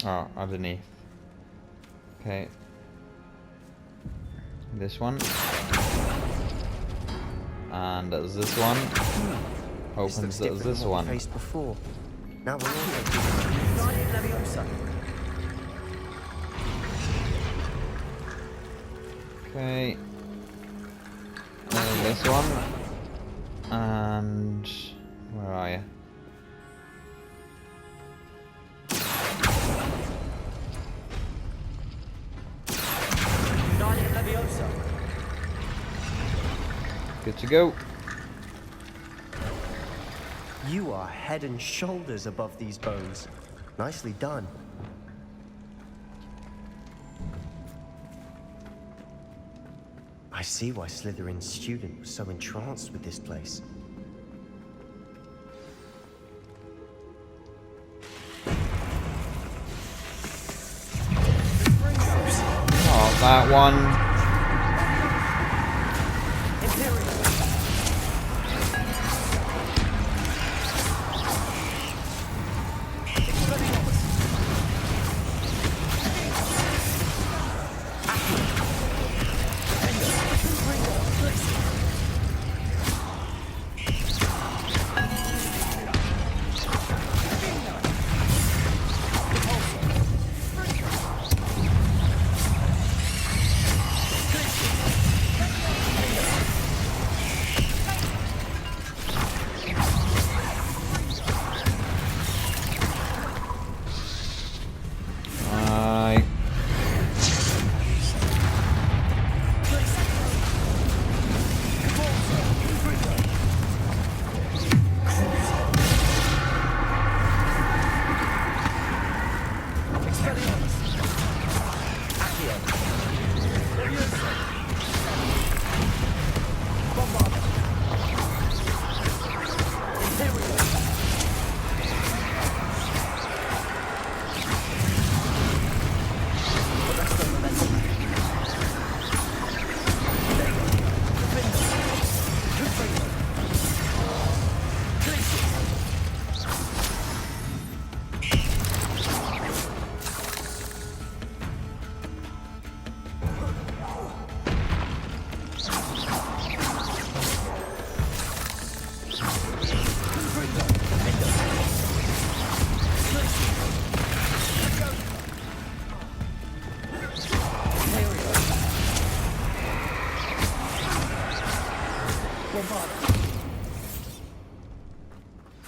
Oh, underneath. Okay. This one. And there's this one. Opens as this one. Faced before. Now we're also Okay. Then this one. And where are you? Good to go. You are head and shoulders above these bones. Nicely done. I see why Slytherin's student was so entranced with this place. Oh, that one.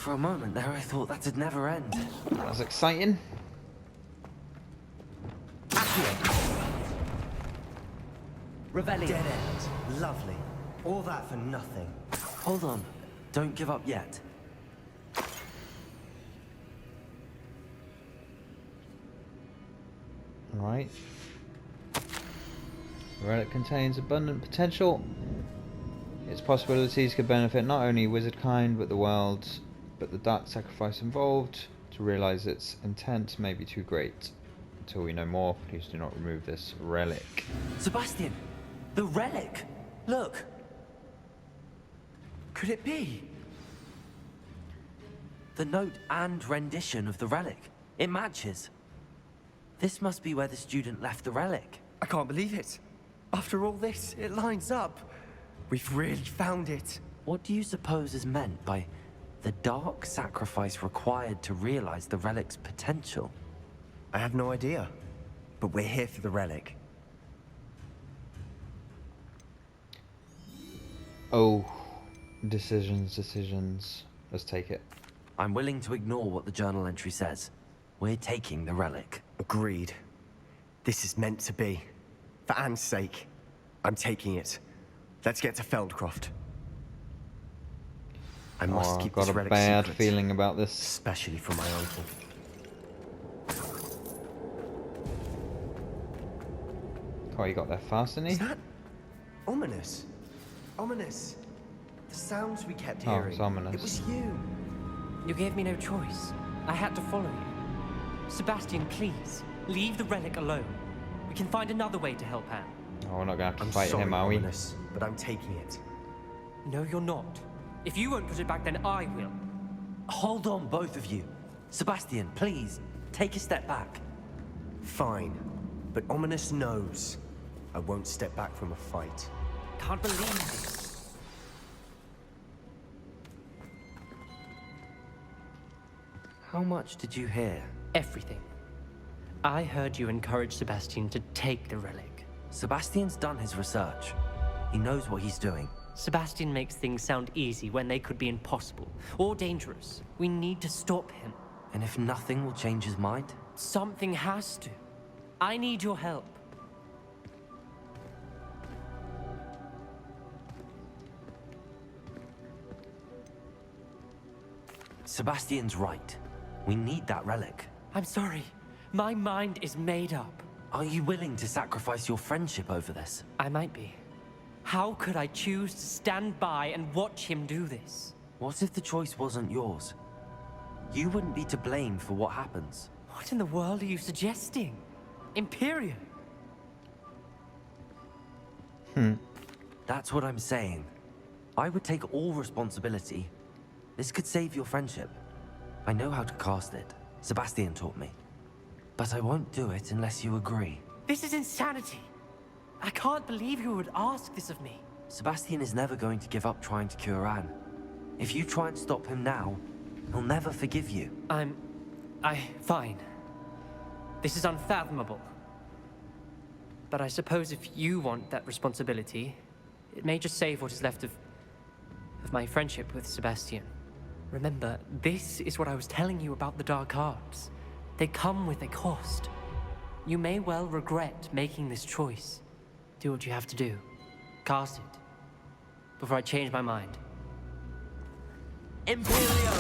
For a moment there, I thought that'd never end. That was exciting. Revelio. Dead end. Lovely. All that for nothing. Hold on. Don't give up yet. Right. The relic contains abundant potential. Its possibilities could benefit not only wizardkind but the world, but the dark sacrifice involved to realize its intent may be too great. Until we know more, please do not remove this relic. Sebastian! The relic! Look! Could it be? The note and rendition of the relic. It matches. This must be where the student left the relic. I can't believe it. After all this, it lines up. We've really found it. What do you suppose is meant by the dark sacrifice required to realize the relic's potential? I have no idea, but we're here for the relic. Oh, decisions. Let's take it. I'm willing to ignore what the journal entry says. We're taking the relic. Agreed. This is meant to be. For Anne's sake, I'm taking it. Let's get to Feldcroft. I must keep this relic secret. I've got a bad feeling about this. Especially from my uncle. Oh, you got there fast, didn't he? Is that ominous? Ominous. The sounds we kept hearing. Oh, it's ominous. It was you. You gave me no choice. I had to follow you. Sebastian, please, leave the relic alone. We can find another way to help Anne. Oh, we're not gonna have to fight him, are we? Ominous, but I'm taking it. No, you're not. If you won't put it back, then I will. Hold on, both of you. Sebastian, please, take a step back. Fine, but Ominous knows I won't step back from a fight. Can't believe this. How much did you hear? Everything. I heard you encourage Sebastian to take the relic. Sebastian's done his research. He knows what he's doing. Sebastian makes things sound easy when they could be impossible or dangerous. We need to stop him. And if nothing will change his mind? Something has to. I need your help. Sebastian's right. We need that relic. I'm sorry. My mind is made up. Are you willing to sacrifice your friendship over this? I might be. How could I choose to stand by and watch him do this? What if the choice wasn't yours? You wouldn't be to blame for what happens. What in the world are you suggesting? IMPERIO? That's what I'm saying. I would take all responsibility. This could save your friendship. I know how to cast it. Sebastian taught me. But I won't do it unless you agree. This is insanity. I can't believe you would ask this of me. Sebastian is never going to give up trying to cure Anne. If you try and stop him now, he'll never forgive you. Fine. This is unfathomable. But I suppose if you want that responsibility, it may just save what is left of my friendship with Sebastian. Remember, this is what I was telling you about the dark arts. They come with a cost. You may well regret making this choice. Do what you have to do. Cast it. Before I change my mind. IMPERIO!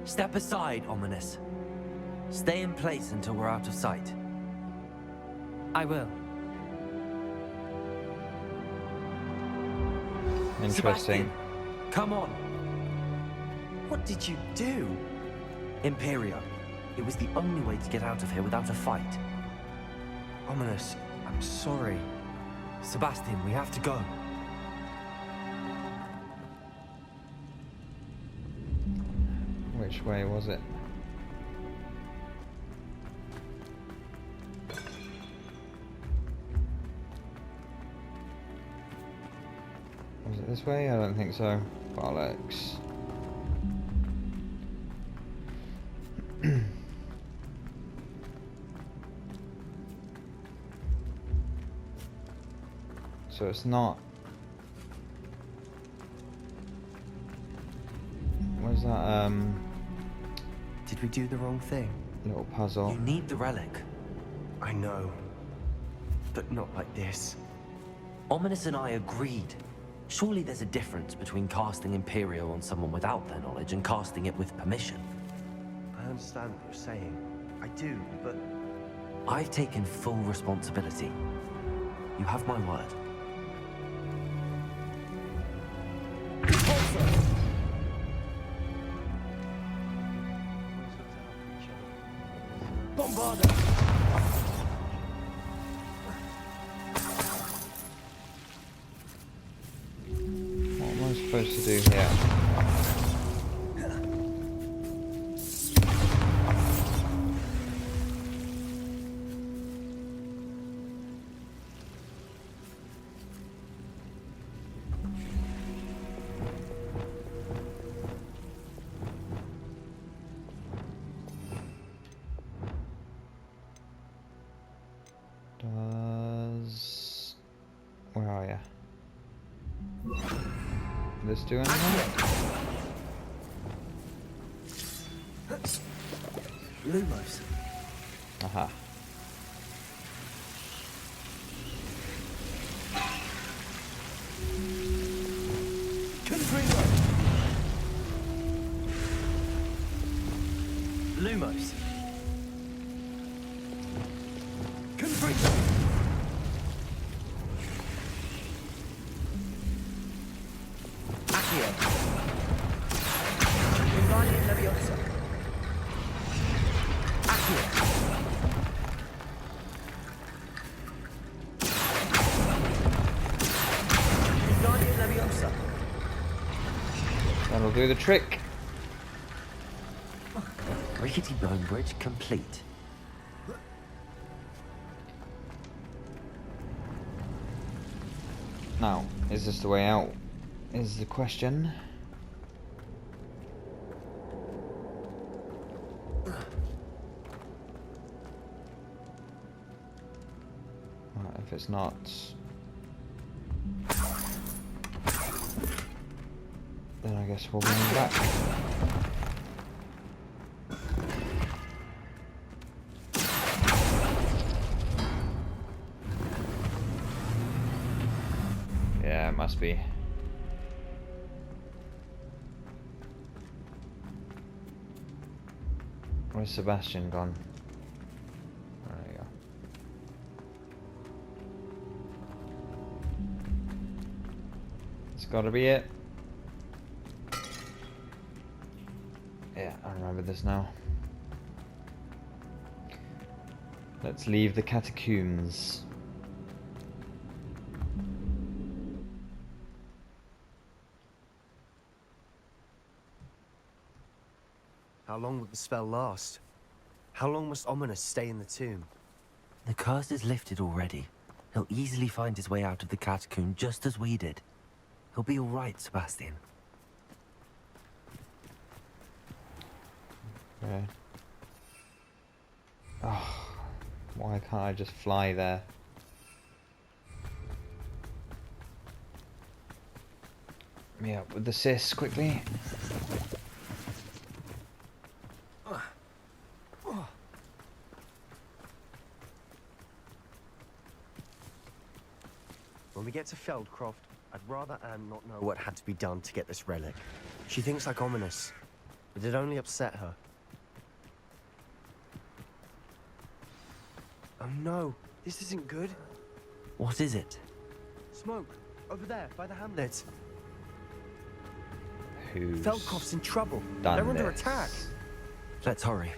Step aside, Ominous. Stay in place until we're out of sight. I will. Interesting. Sebastian, come on. What did you do? IMPERIO. It was the only way to get out of here without a fight. Ominous, I'm sorry. Sebastian, we have to go. Which way was it? Was it this way? I don't think so. Bollocks. So it's not. Where's that, Did we do the wrong thing? little puzzle? You need the relic. I know. But not like this. Ominous and I agreed. Surely there's a difference between casting IMPERIO on someone without their knowledge and casting it with permission. I understand what you're saying. I do, but I've taken full responsibility. You have my word. Bombarda! What am I supposed to do here? Where are you? This do anything? Lumos. Aha. Confringo. Lumos. Confringo. Accio. Wingardium Leviosa. Accio. Wingardium Leviosa. That'll do the trick. Rickety bone bridge complete. Now, is this the way out? Is the question. Well, if it's not, then I guess we'll bring him back. Yeah, it must be. Where's Sebastian gone? There you go. It's gotta be it. Yeah, I remember this now. Let's leave the catacombs. How long will the spell last? How long must Ominous stay in the tomb? The curse is lifted already. He'll easily find his way out of the catacomb just as we did. He'll be all right, Sebastian. Okay. Oh, why can't I just fly there? Me up with the sis quickly. When we get to Feldcroft, I'd rather Anne not know what had to be done to get this relic. She thinks like Ominous, but it only upset her. Oh no, this isn't good. What is it? Smoke, over there, by the hamlet. Who's Feldcroft's in trouble. done They're under this? attack. Let's hurry.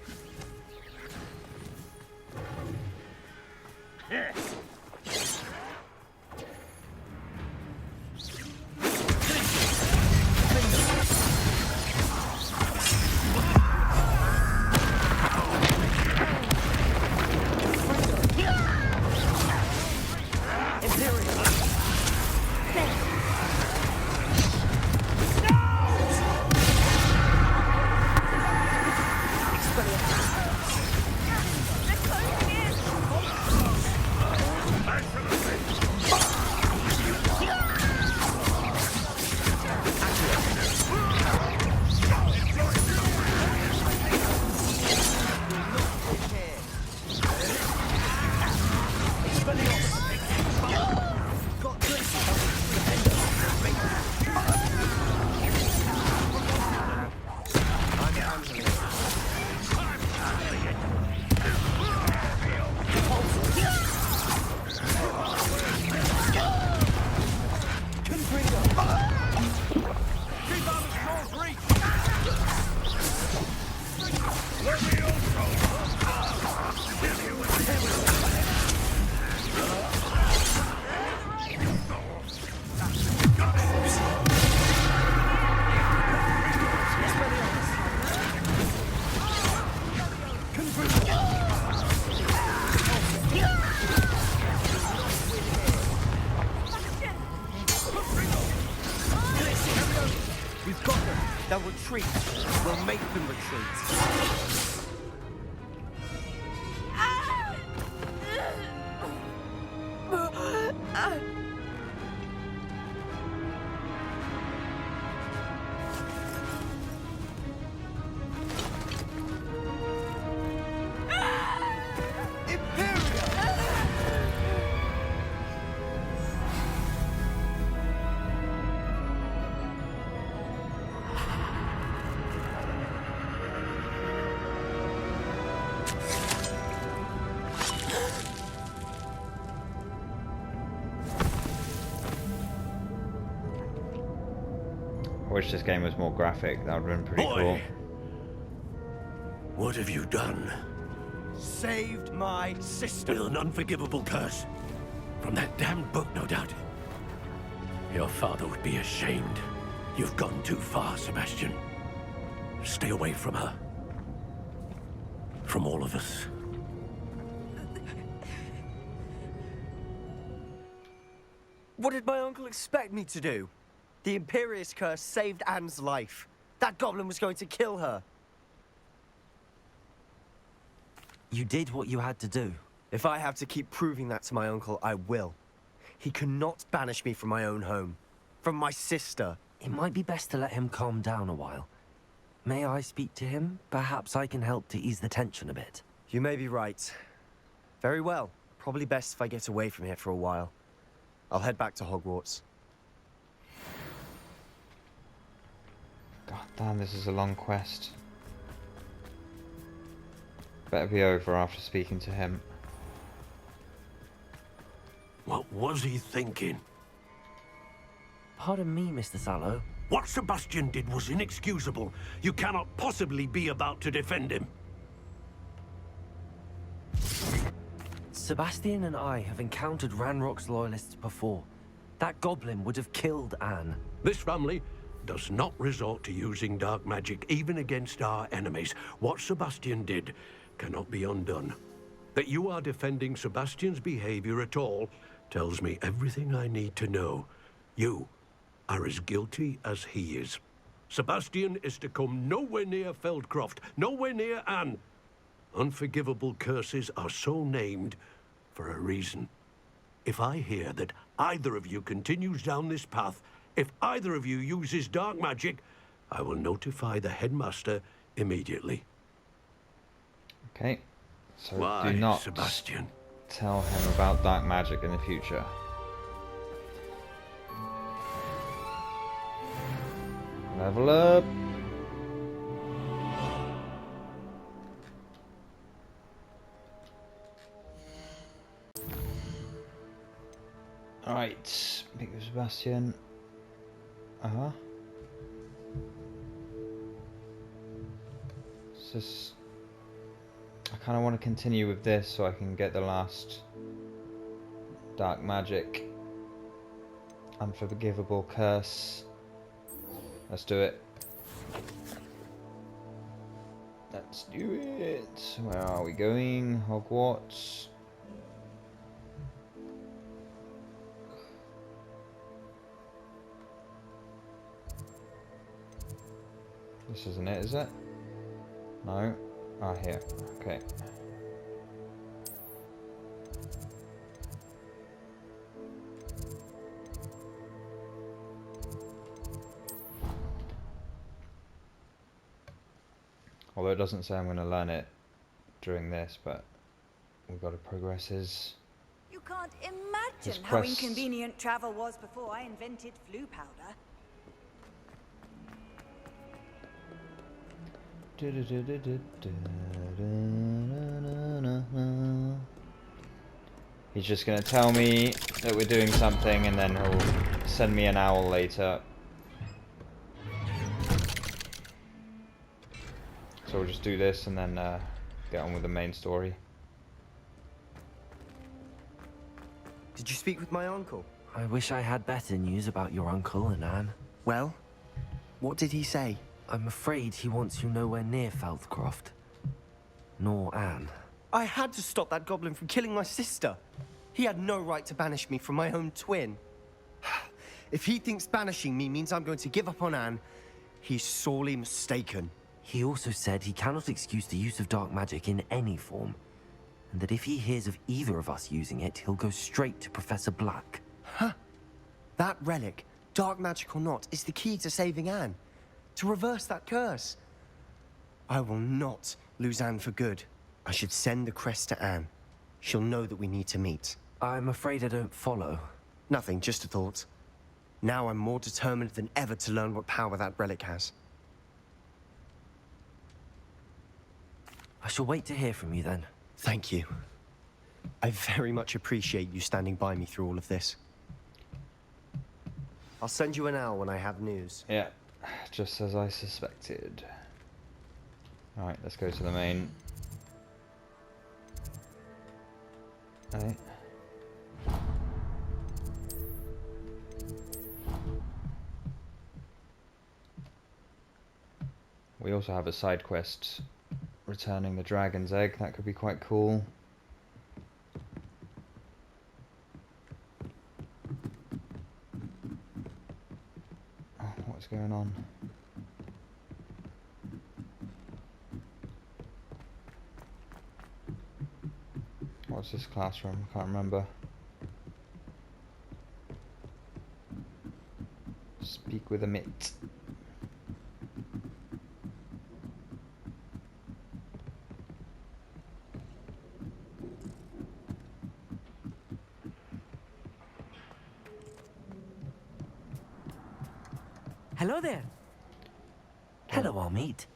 We've got them. They'll retreat. We'll make them retreat. I wish this game was more graphic. That would have been pretty cool. What have you done? Saved my sister. With an unforgivable curse. From that damned book, no doubt. Your father would be ashamed. You've gone too far, Sebastian. Stay away from her. From all of us. What did my uncle expect me to do? The Imperious curse saved Anne's life. That goblin was going to kill her. You did what you had to do. If I have to keep proving that to my uncle, I will. He cannot banish me from my own home. From my sister. It might be best to let him calm down a while. May I speak to him? Perhaps I can help to ease the tension a bit. You may be right. Very well. Probably best if I get away from here for a while. I'll head back to Hogwarts. God damn, this is a long quest. Better be over after speaking to him. What was he thinking? Pardon me, Mr. Sallow. What Sebastian did was inexcusable. You cannot possibly be about to defend him. Sebastian and I have encountered Ranrock's loyalists before. That goblin would have killed Anne. This family does not resort to using dark magic even against our enemies. What Sebastian did cannot be undone. That you are defending Sebastian's behavior at all tells me everything I need to know. You are as guilty as he is. Sebastian is to come nowhere near Feldcroft, nowhere near Anne. Unforgivable curses are so named for a reason. If I hear that either of you continues down this path, if either of you uses dark magic, I will notify the headmaster immediately. Okay, so Why, do not Sebastian? tell him about dark magic in the future. Level up. Alright, pick up Sebastian. It's just, I kind of want to continue with this so I can get the last dark magic. Unforgivable curse. Let's do it. Let's do it. Where are we going? Hogwarts. This isn't it, is it? No. Ah, here. Okay. Although it doesn't say I'm going to learn it during this, but we've got to progress his... You can't imagine how inconvenient travel was before I invented flu powder. He's just going to tell me that we're doing something and then he'll send me an owl later. So we'll just do this and then get on with the main story. Did you speak with my uncle? I wish I had better news about your uncle and Anne. Well, what did he say? I'm afraid he wants you nowhere near Feldcroft. Nor Anne. I had to stop that goblin from killing my sister. He had no right to banish me from my own twin. If he thinks banishing me means I'm going to give up on Anne, He's sorely mistaken. He also said he cannot excuse the use of dark magic in any form, and that if he hears of either of us using it, he'll go straight to Professor Black. Huh? That relic, dark magic or not, is the key to saving Anne. To reverse that curse. I will not lose Anne for good. I should send the crest to Anne. She'll know that we need to meet. I'm afraid I don't follow. Nothing, just a thought. Now I'm more determined than ever to learn what power that relic has. I shall wait to hear from you then. Thank you. I very much appreciate you standing by me through all of this. I'll send you an hour when I have news. Yeah, just as I suspected. Alright, let's go to the main. Okay. We also have a side quest returning the dragon's egg. That could be quite cool. Oh, what's going on? What's this classroom? I can't remember. Speak with a mitt. Hello there. Hello, Amit.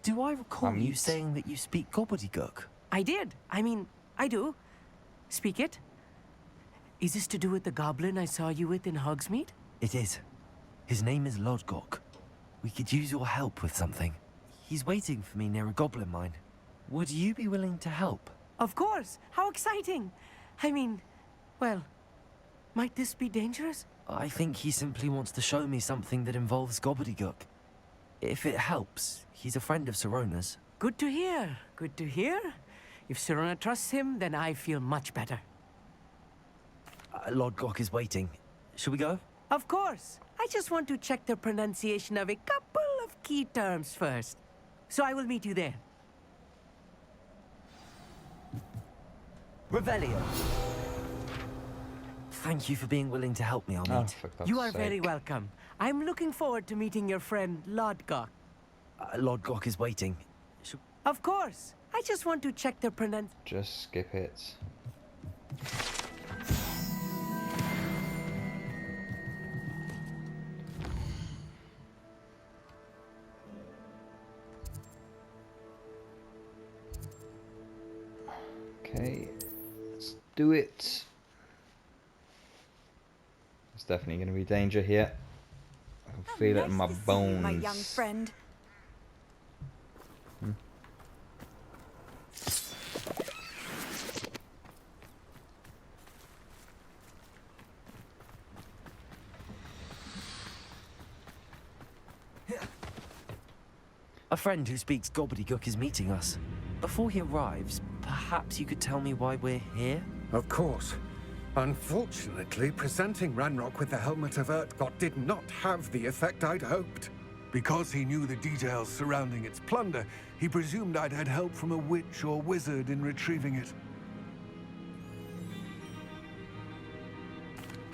Do I recall you saying that you speak gobbledygook? I did. I mean, I do. Speak it. Is this to do with the goblin I saw you with in Hogsmeade? It is. His name is Lodgok. We could use your help with something. He's waiting for me near a goblin mine. Would you be willing to help? Of course. How exciting. I mean, well, might this be dangerous? I think he simply wants to show me something that involves gobbledygook. If it helps, he's a friend of Sirona's. Good to hear. Good to hear. If Sirona trusts him, then I feel much better. Lodgok is waiting. Shall we go? Of course. I just want to check the pronunciation of a couple of key terms first. So I will meet you there. Revelio. Thank you for being willing to help me, Amit. You are very welcome. I'm looking forward to meeting your friend, Lodgok. Lodgok is waiting. Of course. I just want to check the pronunciation. Just skip it. Okay, let's do it. There's definitely going to be danger here. I can feel it in my bones. My young friend. A friend who speaks gobbledygook is meeting us. Before he arrives, perhaps you could tell me why we're here? Of course. Unfortunately, presenting Ranrock with the Helmet of Urtkot did not have the effect I'd hoped. Because he knew the details surrounding its plunder, he presumed I'd had help from a witch or wizard in retrieving it.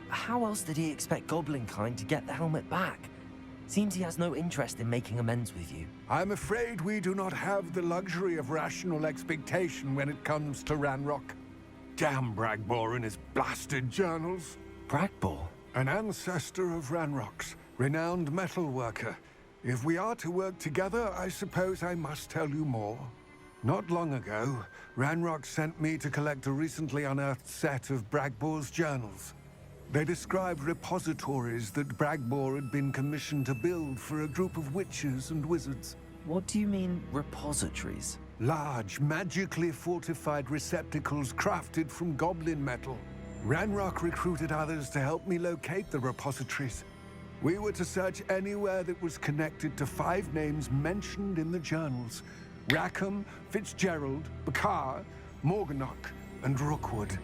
How else did he expect Goblinkind to get the helmet back? Seems he has no interest in making amends with you. I'm afraid we do not have the luxury of rational expectation when it comes to Ranrock. Damn Bragbor and his blasted journals. Bragbor? An ancestor of Ranrock's, renowned metal worker. If we are to work together, I suppose I must tell you more. Not long ago, Ranrock sent me to collect a recently unearthed set of Bragbor's journals. They described repositories that Bragbor had been commissioned to build for a group of witches and wizards. What do you mean, repositories? Large, magically fortified receptacles crafted from goblin metal. Ranrock recruited others to help me locate the repositories. We were to search anywhere that was connected to 5 names mentioned in the journals. Rackham, Fitzgerald, Bakar, Morganach, and Rookwood.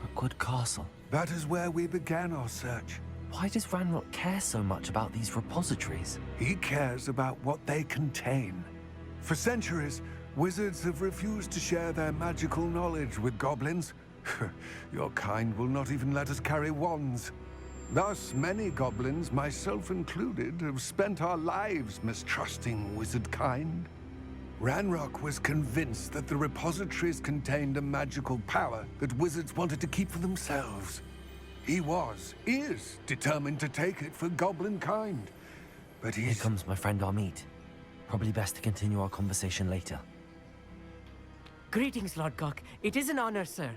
Rookwood Castle. That is where we began our search. Why does Ranrock care so much about these repositories? He cares about what they contain. For centuries, wizards have refused to share their magical knowledge with goblins. Your kind will not even let us carry wands. Thus, many goblins, myself included, have spent our lives mistrusting wizard kind. Ranrock was convinced that the repositories contained a magical power that wizards wanted to keep for themselves. He is determined to take it for goblin kind. But Here comes my friend Amit. Probably best to continue our conversation later. Greetings, Lord Gok. It is an honor, sir.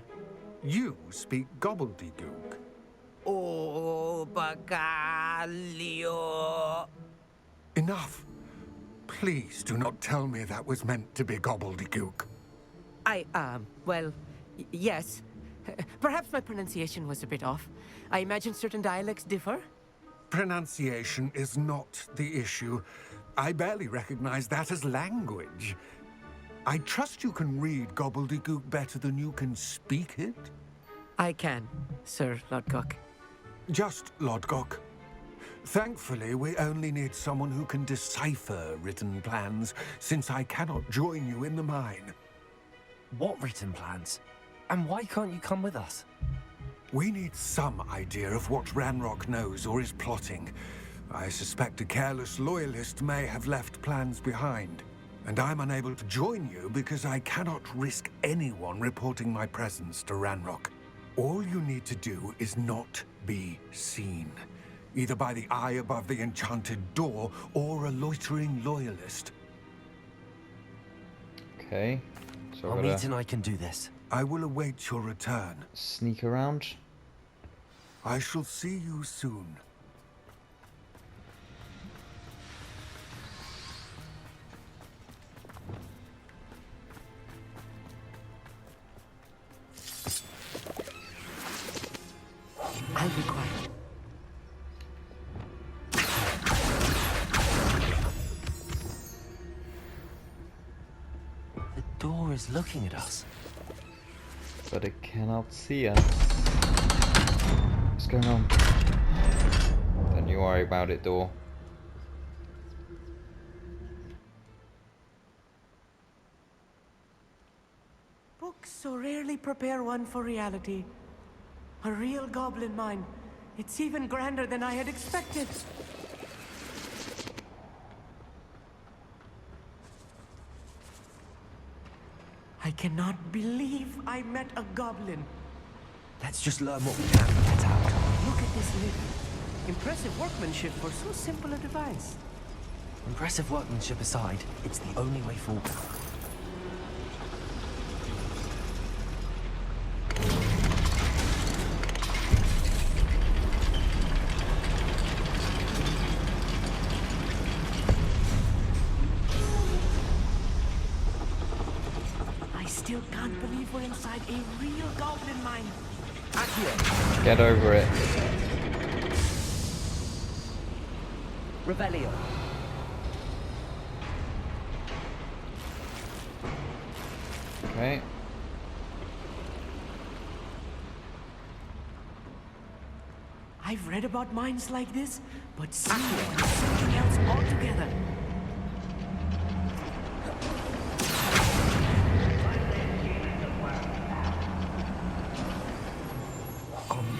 You speak gobbledygook. Oh, Bagalio. Enough. Please do not tell me that was meant to be gobbledygook. Well, yes. Perhaps my pronunciation was a bit off. I imagine certain dialects differ. Pronunciation is not the issue. I barely recognize that as language. I trust you can read gobbledygook better than you can speak it? I can, Sir Lord Gok. Just Lord Gok. Thankfully, we only need someone who can decipher written plans, since I cannot join you in the mine. What written plans? And why can't you come with us? We need some idea of what Ranrock knows or is plotting. I suspect a careless loyalist may have left plans behind. And I'm unable to join you because I cannot risk anyone reporting my presence to Ranrock. All you need to do is not be seen. Either by the eye above the enchanted door or a loitering loyalist. Okay. So Amit and I can do this. I will await your return. Sneak around. I shall see you soon. I'll be quiet. The door is looking at us. But it cannot see us. What's going on? Don't you worry about it, door. Books so rarely prepare one for reality. A real goblin mine. It's even grander than I had expected. I cannot believe I met a goblin. Let's just learn what we can and get out. Look at this lid. Impressive workmanship for so simple a device. Impressive workmanship aside, it's the only way forward. I still can't believe we're inside a real goblin mine. Get over it. Revelio. Okay. I've read about mines like this, but seeing one is something else altogether.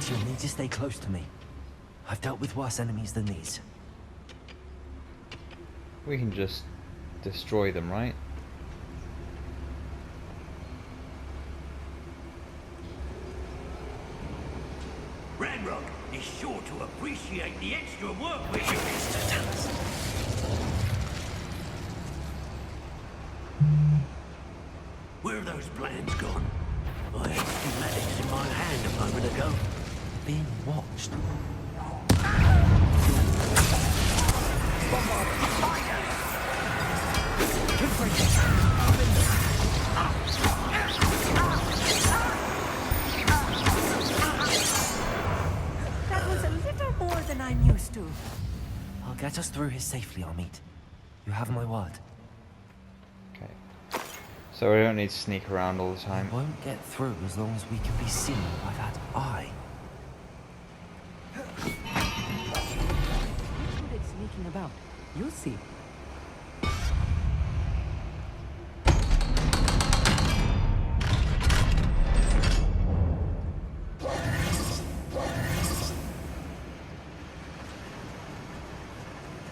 You'll need to stay close to me. I've dealt with worse enemies than these. We can just destroy them, right? Ranrock is sure to appreciate the extra work we're doing. Where are those plans gone? I had schematics in my hand a moment ago. Being watched. That was a little more than I'm used to. I'll get us through here safely, Amit. You have my word. Okay. So we don't need to sneak around all the time. We won't get through as long as we can be seen by that eye. You'll see.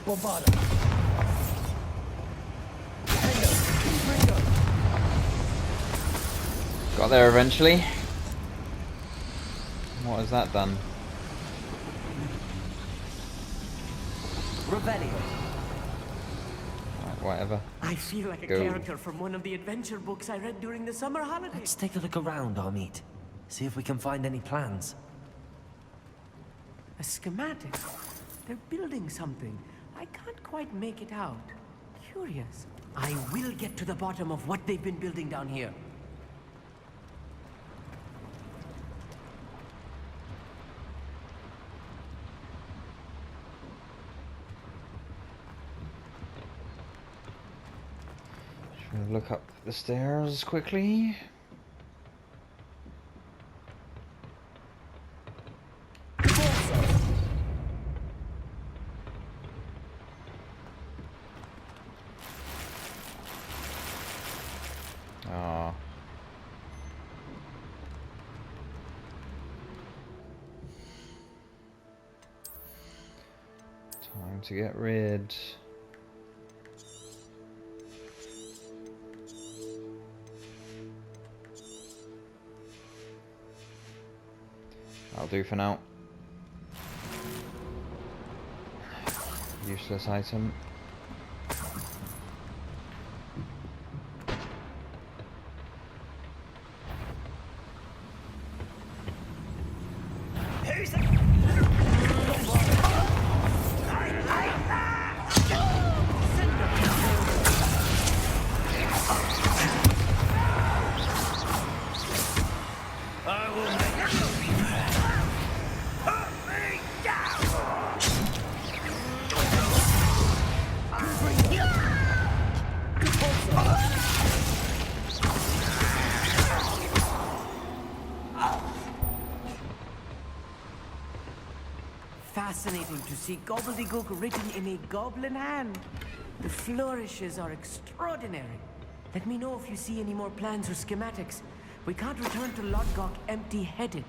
Bombarda. Got there eventually. What has that done? Revelio. Right, whatever. I feel like a character from one of the adventure books I read during the summer holidays. Let's take a look around, Amit. See if we can find any plans. A schematic. They're building something. I can't quite make it out. Curious. I will get to the bottom of what they've been building down here. Should we look up the stairs quickly? Ah. Time to get rid. I'll do for now. Useless item. Fascinating to see gobbledygook written in a goblin hand. The flourishes are extraordinary. Let me know if you see any more plans or schematics. We can't return to Lodgok empty-headed.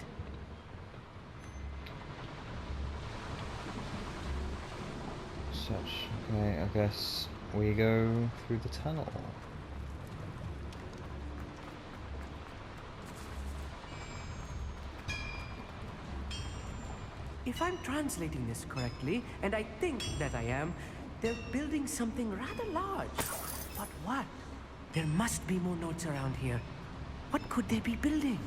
Okay, I guess we go through the tunnel. If I'm translating this correctly, and I think that I am, they're building something rather large. But what? There must be more notes around here. What could they be building?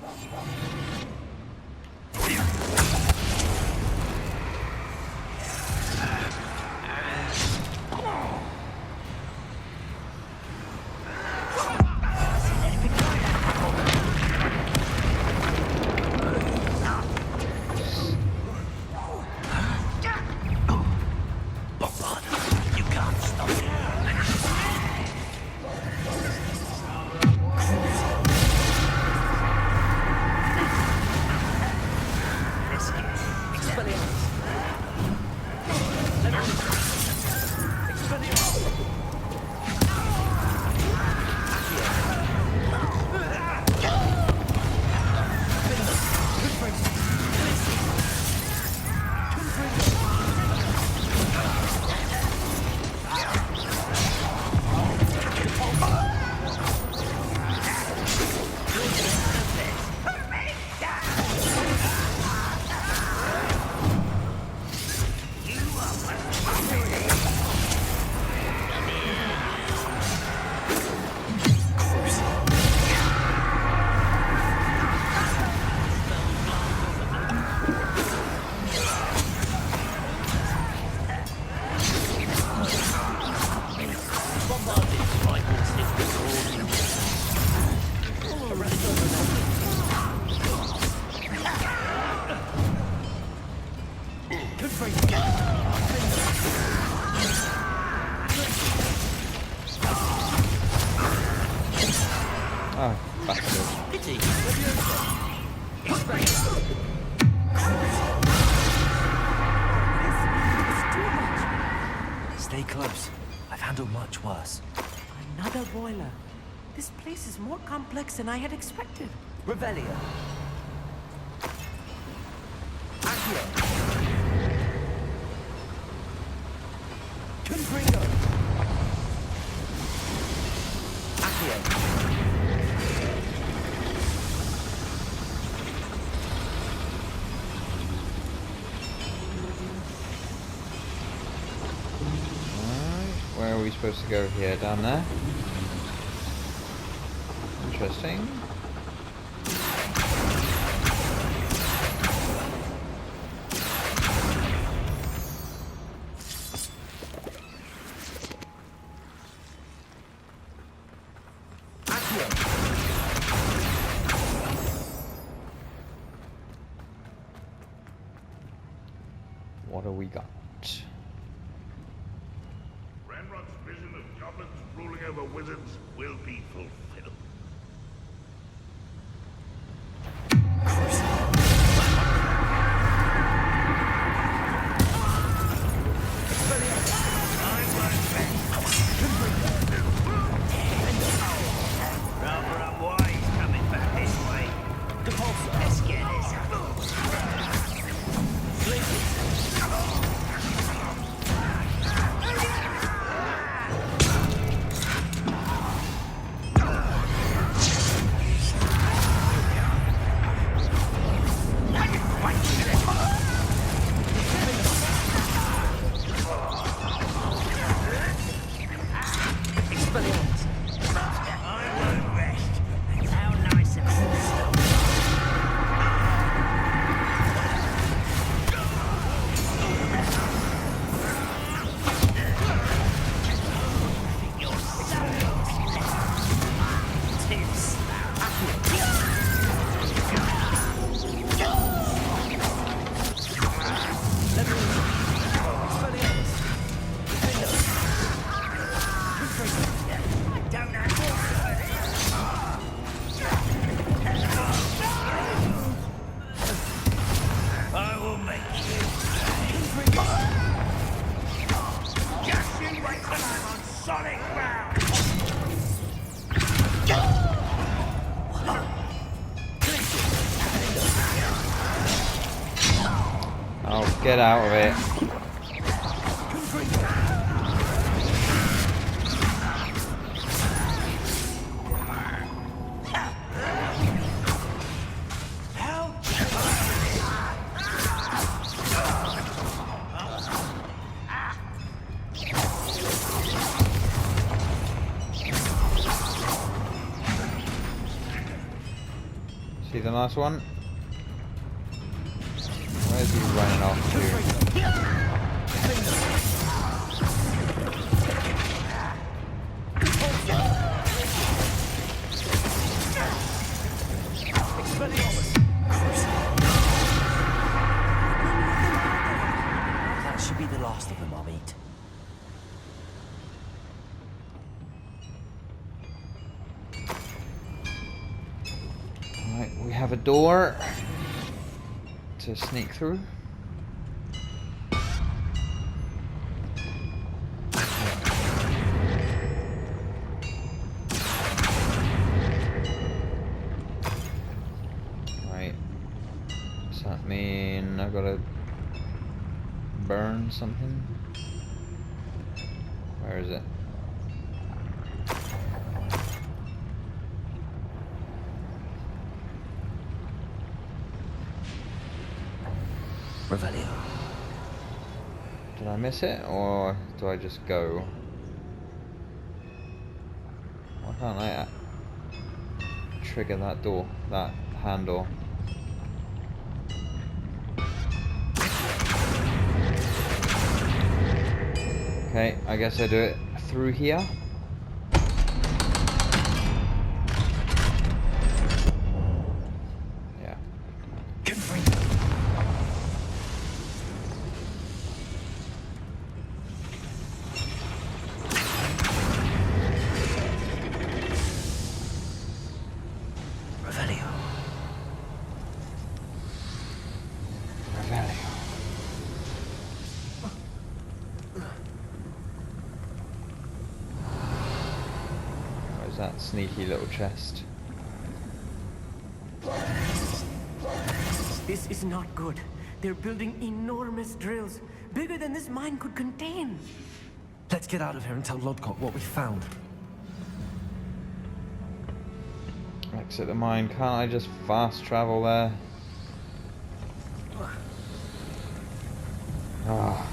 Stay close. I've handled much worse. Another boiler. This place is more complex than I had expected. Revelio. Accio. Confringo. Accio. Where are we supposed to go here? Down there? Interesting. What do we got? Ranrock's vision of goblins ruling over wizards will be fulfilled. Rather unwise coming back this way. Let's get this. I will make you pay. Just you wait till I'm on solid ground. Oh, get out of it. See the last one? Where's he running off to? That should be the last of them I'll eat. Right, we have a door to sneak through. Right. Does that mean I gotta burn something? Where is it? Revelio. Did I miss it, or do I just go? Why can't I trigger that door, that handle? Okay, I guess I do it through here. What's that sneaky little chest? This is not good. They're building enormous drills, bigger than this mine could contain. Let's get out of here and tell Lodgok what we found. Exit the mine. Can't I just fast travel there? Ah.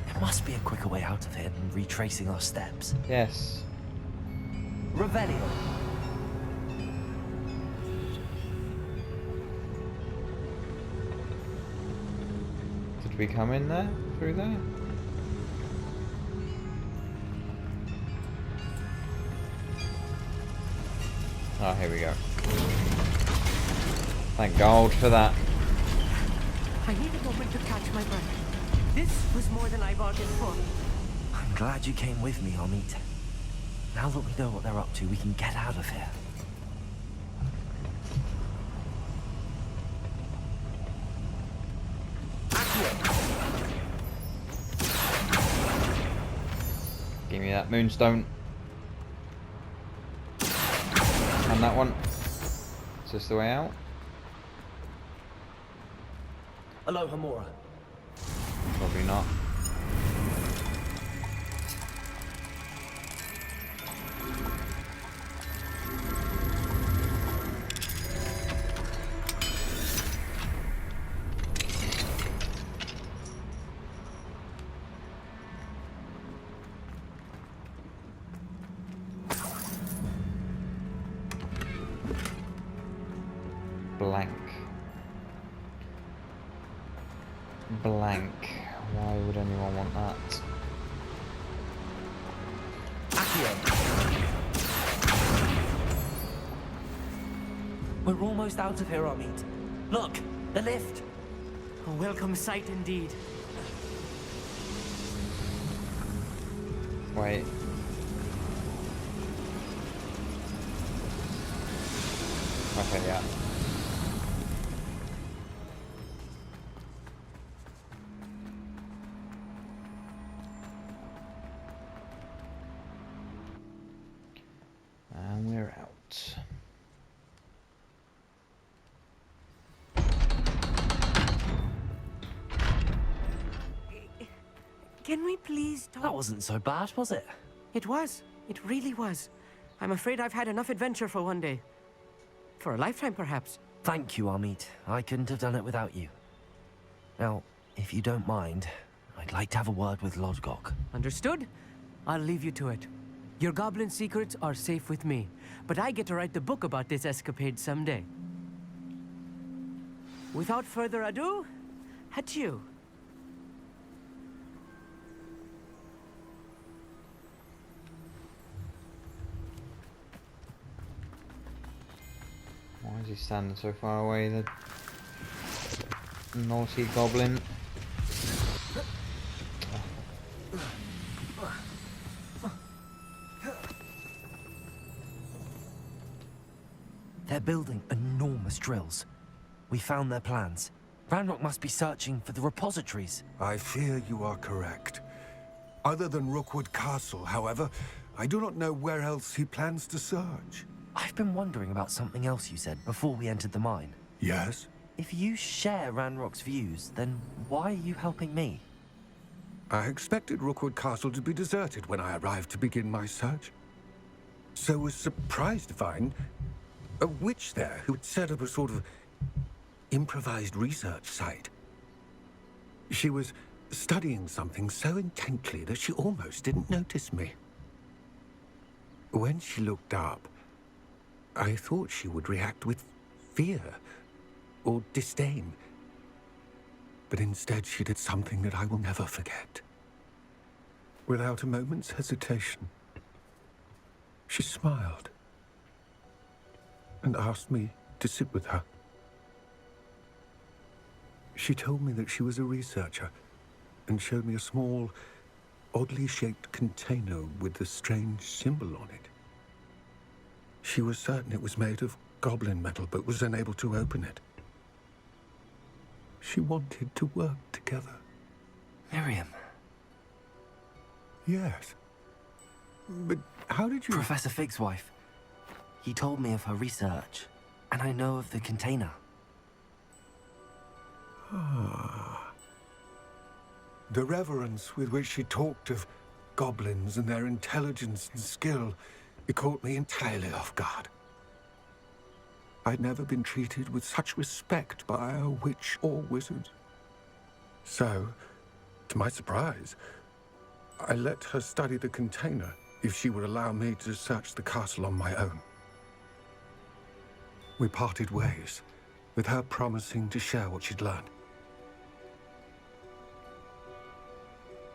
There must be a quicker way out of here than retracing our steps. Yes. Revelio. Did we come in there? Through there? Oh, here we go. Thank God for that. I need a moment to catch my breath. This was more than I bargained for. I'm glad you came with me, Amit. Now that we know what they're up to, we can get out of here. Give me that moonstone. And that one. Is this the way out? Hello, Hamura. Probably not. Blank. Blank. Why would anyone want that? We're almost out of here, Amit. Look, the lift. A welcome sight indeed. Wait. Okay, yeah. And we're out. Can we please talk? That wasn't so bad, was it? It was. It really was. I'm afraid I've had enough adventure for one day. For a lifetime, perhaps. Thank you, Amit. I couldn't have done it without you. Now, if you don't mind, I'd like to have a word with Lodgok. Understood? I'll leave you to it. Your goblin secrets are safe with me, but I get to write the book about this escapade someday. Without further ado, adieu. Why is he standing so far away, the naughty goblin? They're building enormous drills. We found their plans. Ranrock must be searching for the repositories. I fear you are correct. Other than Rookwood Castle, however, I do not know where else he plans to search. I've been wondering about something else you said before we entered the mine. Yes? If you share Ranrock's views, then why are you helping me? I expected Rookwood Castle to be deserted when I arrived to begin my search. So was surprised to find a witch there who had set up a sort of improvised research site. She was studying something so intently that she almost didn't notice me. When she looked up, I thought she would react with fear or disdain. But instead she did something that I will never forget. Without a moment's hesitation, she smiled and asked me to sit with her. She told me that she was a researcher and showed me a small, oddly shaped container with a strange symbol on it. She was certain it was made of goblin metal, but was unable to open it. She wanted to work together. Miriam. Yes. But how did you... Professor Fig's wife. He told me of her research, and I know of the container. Ah. The reverence with which she talked of goblins and their intelligence and skill, it caught me entirely off guard. I'd never been treated with such respect by a witch or wizard. So, to my surprise, I let her study the container if she would allow me to search the castle on my own. We parted ways, with her promising to share what she'd learned.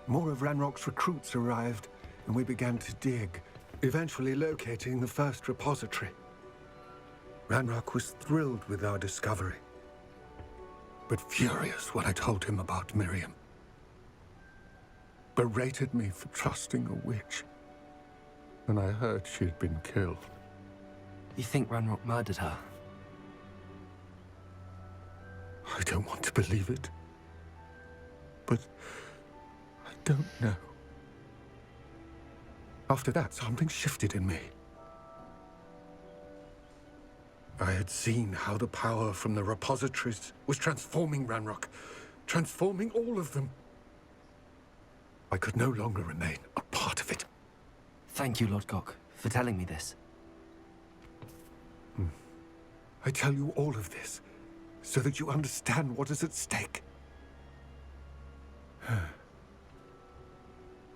More of Ranrock's recruits arrived, and we began to dig, eventually locating the first repository. Ranrock was thrilled with our discovery, but furious when I told him about Miriam. Berated me for trusting a witch, and I heard she'd been killed. You think Ranrock murdered her? I don't want to believe it, but I don't know. After that, something shifted in me. I had seen how the power from the repositories was transforming Ranrock, transforming all of them. I could no longer remain a part of it. Thank you, Lord Gok, for telling me this. I tell you all of this so that you understand what is at stake.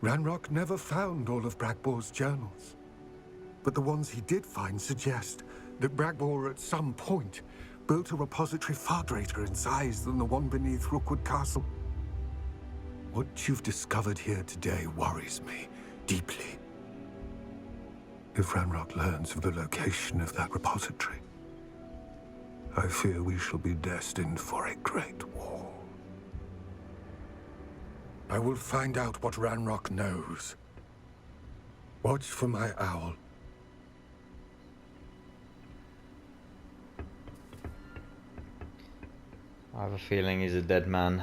Ranrock never found all of Bragbor's journals, but the ones he did find suggest that Bragbor at some point built a repository far greater in size than the one beneath Rookwood Castle. What you've discovered here today worries me deeply. If Ranrock learns of the location of that repository, I fear we shall be destined for a great war. I will find out what Ranrock knows. Watch for my owl. I have a feeling he's a dead man.